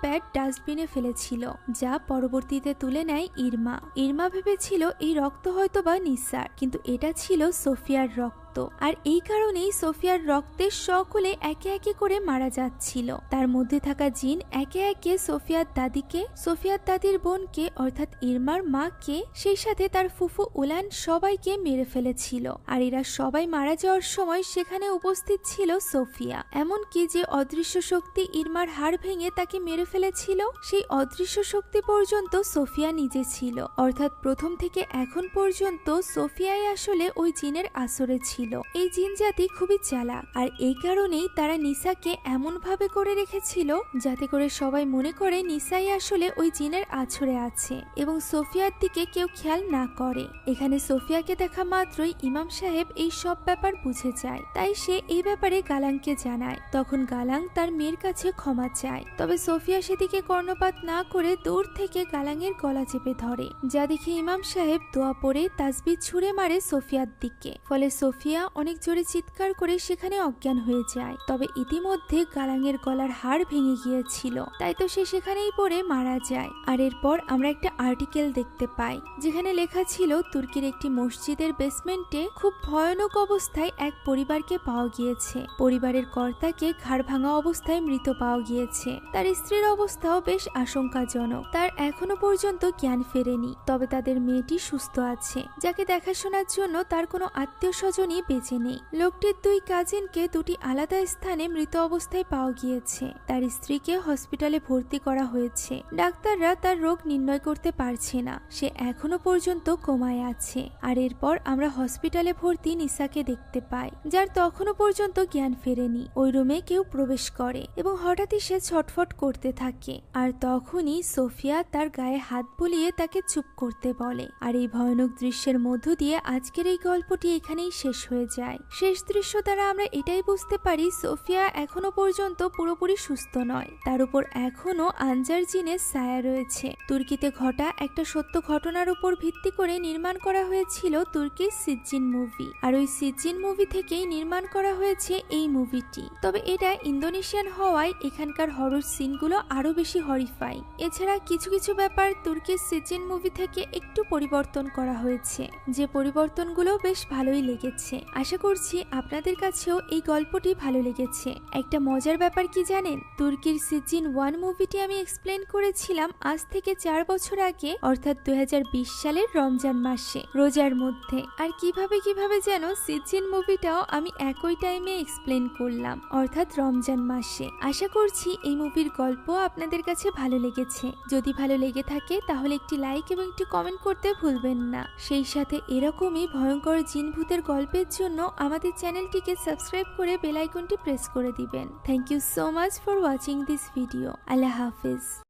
প্যাড ডাস্টবিনে ফেলেছিল, যা পরবর্তীতে তুলে নেয় ইরমা। ইরমা ভেবেছিল এই রক্ত হয়তোবা নিসার, কিন্তু এটা ছিল সোফিয়ার রক্ত। আর এই কারণেই সোফিয়ার রক্তে সকলে একে একে করে মারা যাচ্ছিল। তার মধ্যে থাকা জিন একে একে সোফিয়ার দাদিকে, সোফিয়ার দাদির বোনকে অর্থাৎ ইরমার মাকে, সেই সাথে তার ফুফু উলান সবাইকে মেরে ফেলেছিল। আর এরা সবাই মারা যাওয়ার সময় সেখানে উপস্থিত ছিল সোফিয়া। এমনকি যে অদৃশ্য শক্তি ইরমার হাড় ভেঙে তাকে মেরে ফেলেছিল, সেই অদৃশ্য শক্তি পর্যন্ত সোফিয়া নিজে ছিল। অর্থাৎ প্রথম থেকে এখন পর্যন্ত সোফিয়াই আসলে ওই জিনের আসরে ছিল। এই জিন জাতি খুবই চালাক, আর এই কারণেই তারা নিসাকে এমন ভাবে করে রেখেছিল যাতে করে সবাই মনে করে নিসাই আসলে ওই জিনের আছরে আছে এবং সোফিয়ার দিকে কেউ খেয়াল না করে। এখানে সোফিয়াকে দেখা মাত্রই ইমাম সাহেব এই সব ব্যাপার বুঝে যায়, তাই সে এই ব্যাপারে গালাংকে জানায়। তখন গালাং তার মেয়ের কাছে ক্ষমা চায়, তবে সোফিয়া সেদিকে কর্ণপাত না করে দূর থেকে গালাংয়ের গলা চেপে ধরে, যা দেখে ইমাম সাহেব দোয়া পড়ে তাসবিহ ছুঁড়ে মারে সোফিয়ার দিকে। ফলে সোফিয়া অনেক জোরে চিৎকার করে সেখানে অজ্ঞান হয়ে যায়। তবে ইতিমধ্যে গালাঙের গলার হাড় ভেঙে গিয়েছিল, তাই তো সে সেখানেই পড়ে মারা যায়। আর এরপর আমরা একটা আর্টিকেল দেখতে পাই, যেখানে লেখা ছিল তুর্কির একটি মসজিদের বেসমেন্টে খুব ভয়ানক অবস্থায় এক পরিবারকে পাওয়া গিয়েছে। পরিবারের কর্তাকে ঘাড় ভাঙা অবস্থায় মৃত পাওয়া গিয়েছে। তার স্ত্রীর অবস্থাও বেশ আশঙ্কাজনক। তার এখনো পর্যন্ত জ্ঞান ফেরেনি, তবে তাদের মেয়েটি সুস্থ আছে, যাকে দেখাশোনার জন্য তার কোনো আত্মীয় স্বজনই বেঁচে নেই। লোকটির 2 কাজিনকে 2টি আলাদা স্থানে মৃত অবস্থায় পাওয়া গিয়েছে। তার স্ত্রীকে হসপিটালে ভর্তি করা হয়েছে। ডাক্তাররা তার রোগ নির্ণয় করতে পারছে না, সে এখনো পর্যন্ত কোমায় আছে। আর এরপর আমরা হসপিটালে ভর্তি নিসাকে দেখতে পাই, যার তখনও পর্যন্ত জ্ঞান ফেরেনি। ওই রুমে কেউ প্রবেশ করে এবং হঠাৎই সে ছটফট করতে থাকে। আর তখনই সোফিয়া তার গায়ে হাত বুলিয়ে তাকে চুপ করতে বলে। আর এই ভয়ানক দৃশ্যের মধ্য দিয়ে আজকের এই গল্পটি এখানেই শেষ হয়ে যায়। শেষ দৃশ্য দ্বারা আমরা এটাই বুঝতে পারি সোফিয়া এখনো পর্যন্ত পুরোপুরি সুস্থ নয়, তার উপর এখনো আনজার জিনের ছায়া রয়েছে। তুর্কিতে ঘটা একটা সত্য ঘটনার উপর ভিত্তি করে নির্মাণ করা হয়েছিল তুর্কির সিজ্জিন মুভি। আর ওই সিজ্জিন মুভি থেকেই নির্মাণ করা হয়েছে এই মুভিটি। তবে এটা ইন্দোনেশিয়ান হওয়ায় এখানকার হরর সিনগুলো আরো বেশি হরিফাই। এছাড়া কিছু কিছু ব্যাপার তুর্কির সিজ্জিন মুভি থেকে একটু পরিবর্তন করা হয়েছে, যে পরিবর্তনগুলো বেশ ভালোই লেগেছে। আশা করছি আপনাদের কাছেও এই গল্পটি ভালো লেগেছে। একটা মজার ব্যাপার কি জানেন, তুর্কির সিজ্জিন 1 মুভিটি আমি এক্সপ্লেন করেছিলাম আজ থেকে 4 বছর আগে, অর্থাৎ 2020 সালের রমজান মাসে রোজার মধ্যে। আর কিভাবে যেন সিজ্জিন মুভিটাও আমি একই টাইমে এক্সপ্লেন করলাম, অর্থাৎ রমজান মাসে। আশা করছি এই মুভির গল্প আপনাদের কাছে ভালো লেগেছে। যদি ভালো লেগে থাকে তাহলে একটি লাইক এবং একটি কমেন্ট করতে ভুলবেন না। সেই সাথে এরকমই ভয়ঙ্কর জিন ভূতের গল্পের জন্য আমাদের চ্যানেলটিকে সাবস্ক্রাইব করে বেল আইকনটি প্রেস করে দিবেন। Thank you so much for watching this video. আল্লাহ হাফিজ।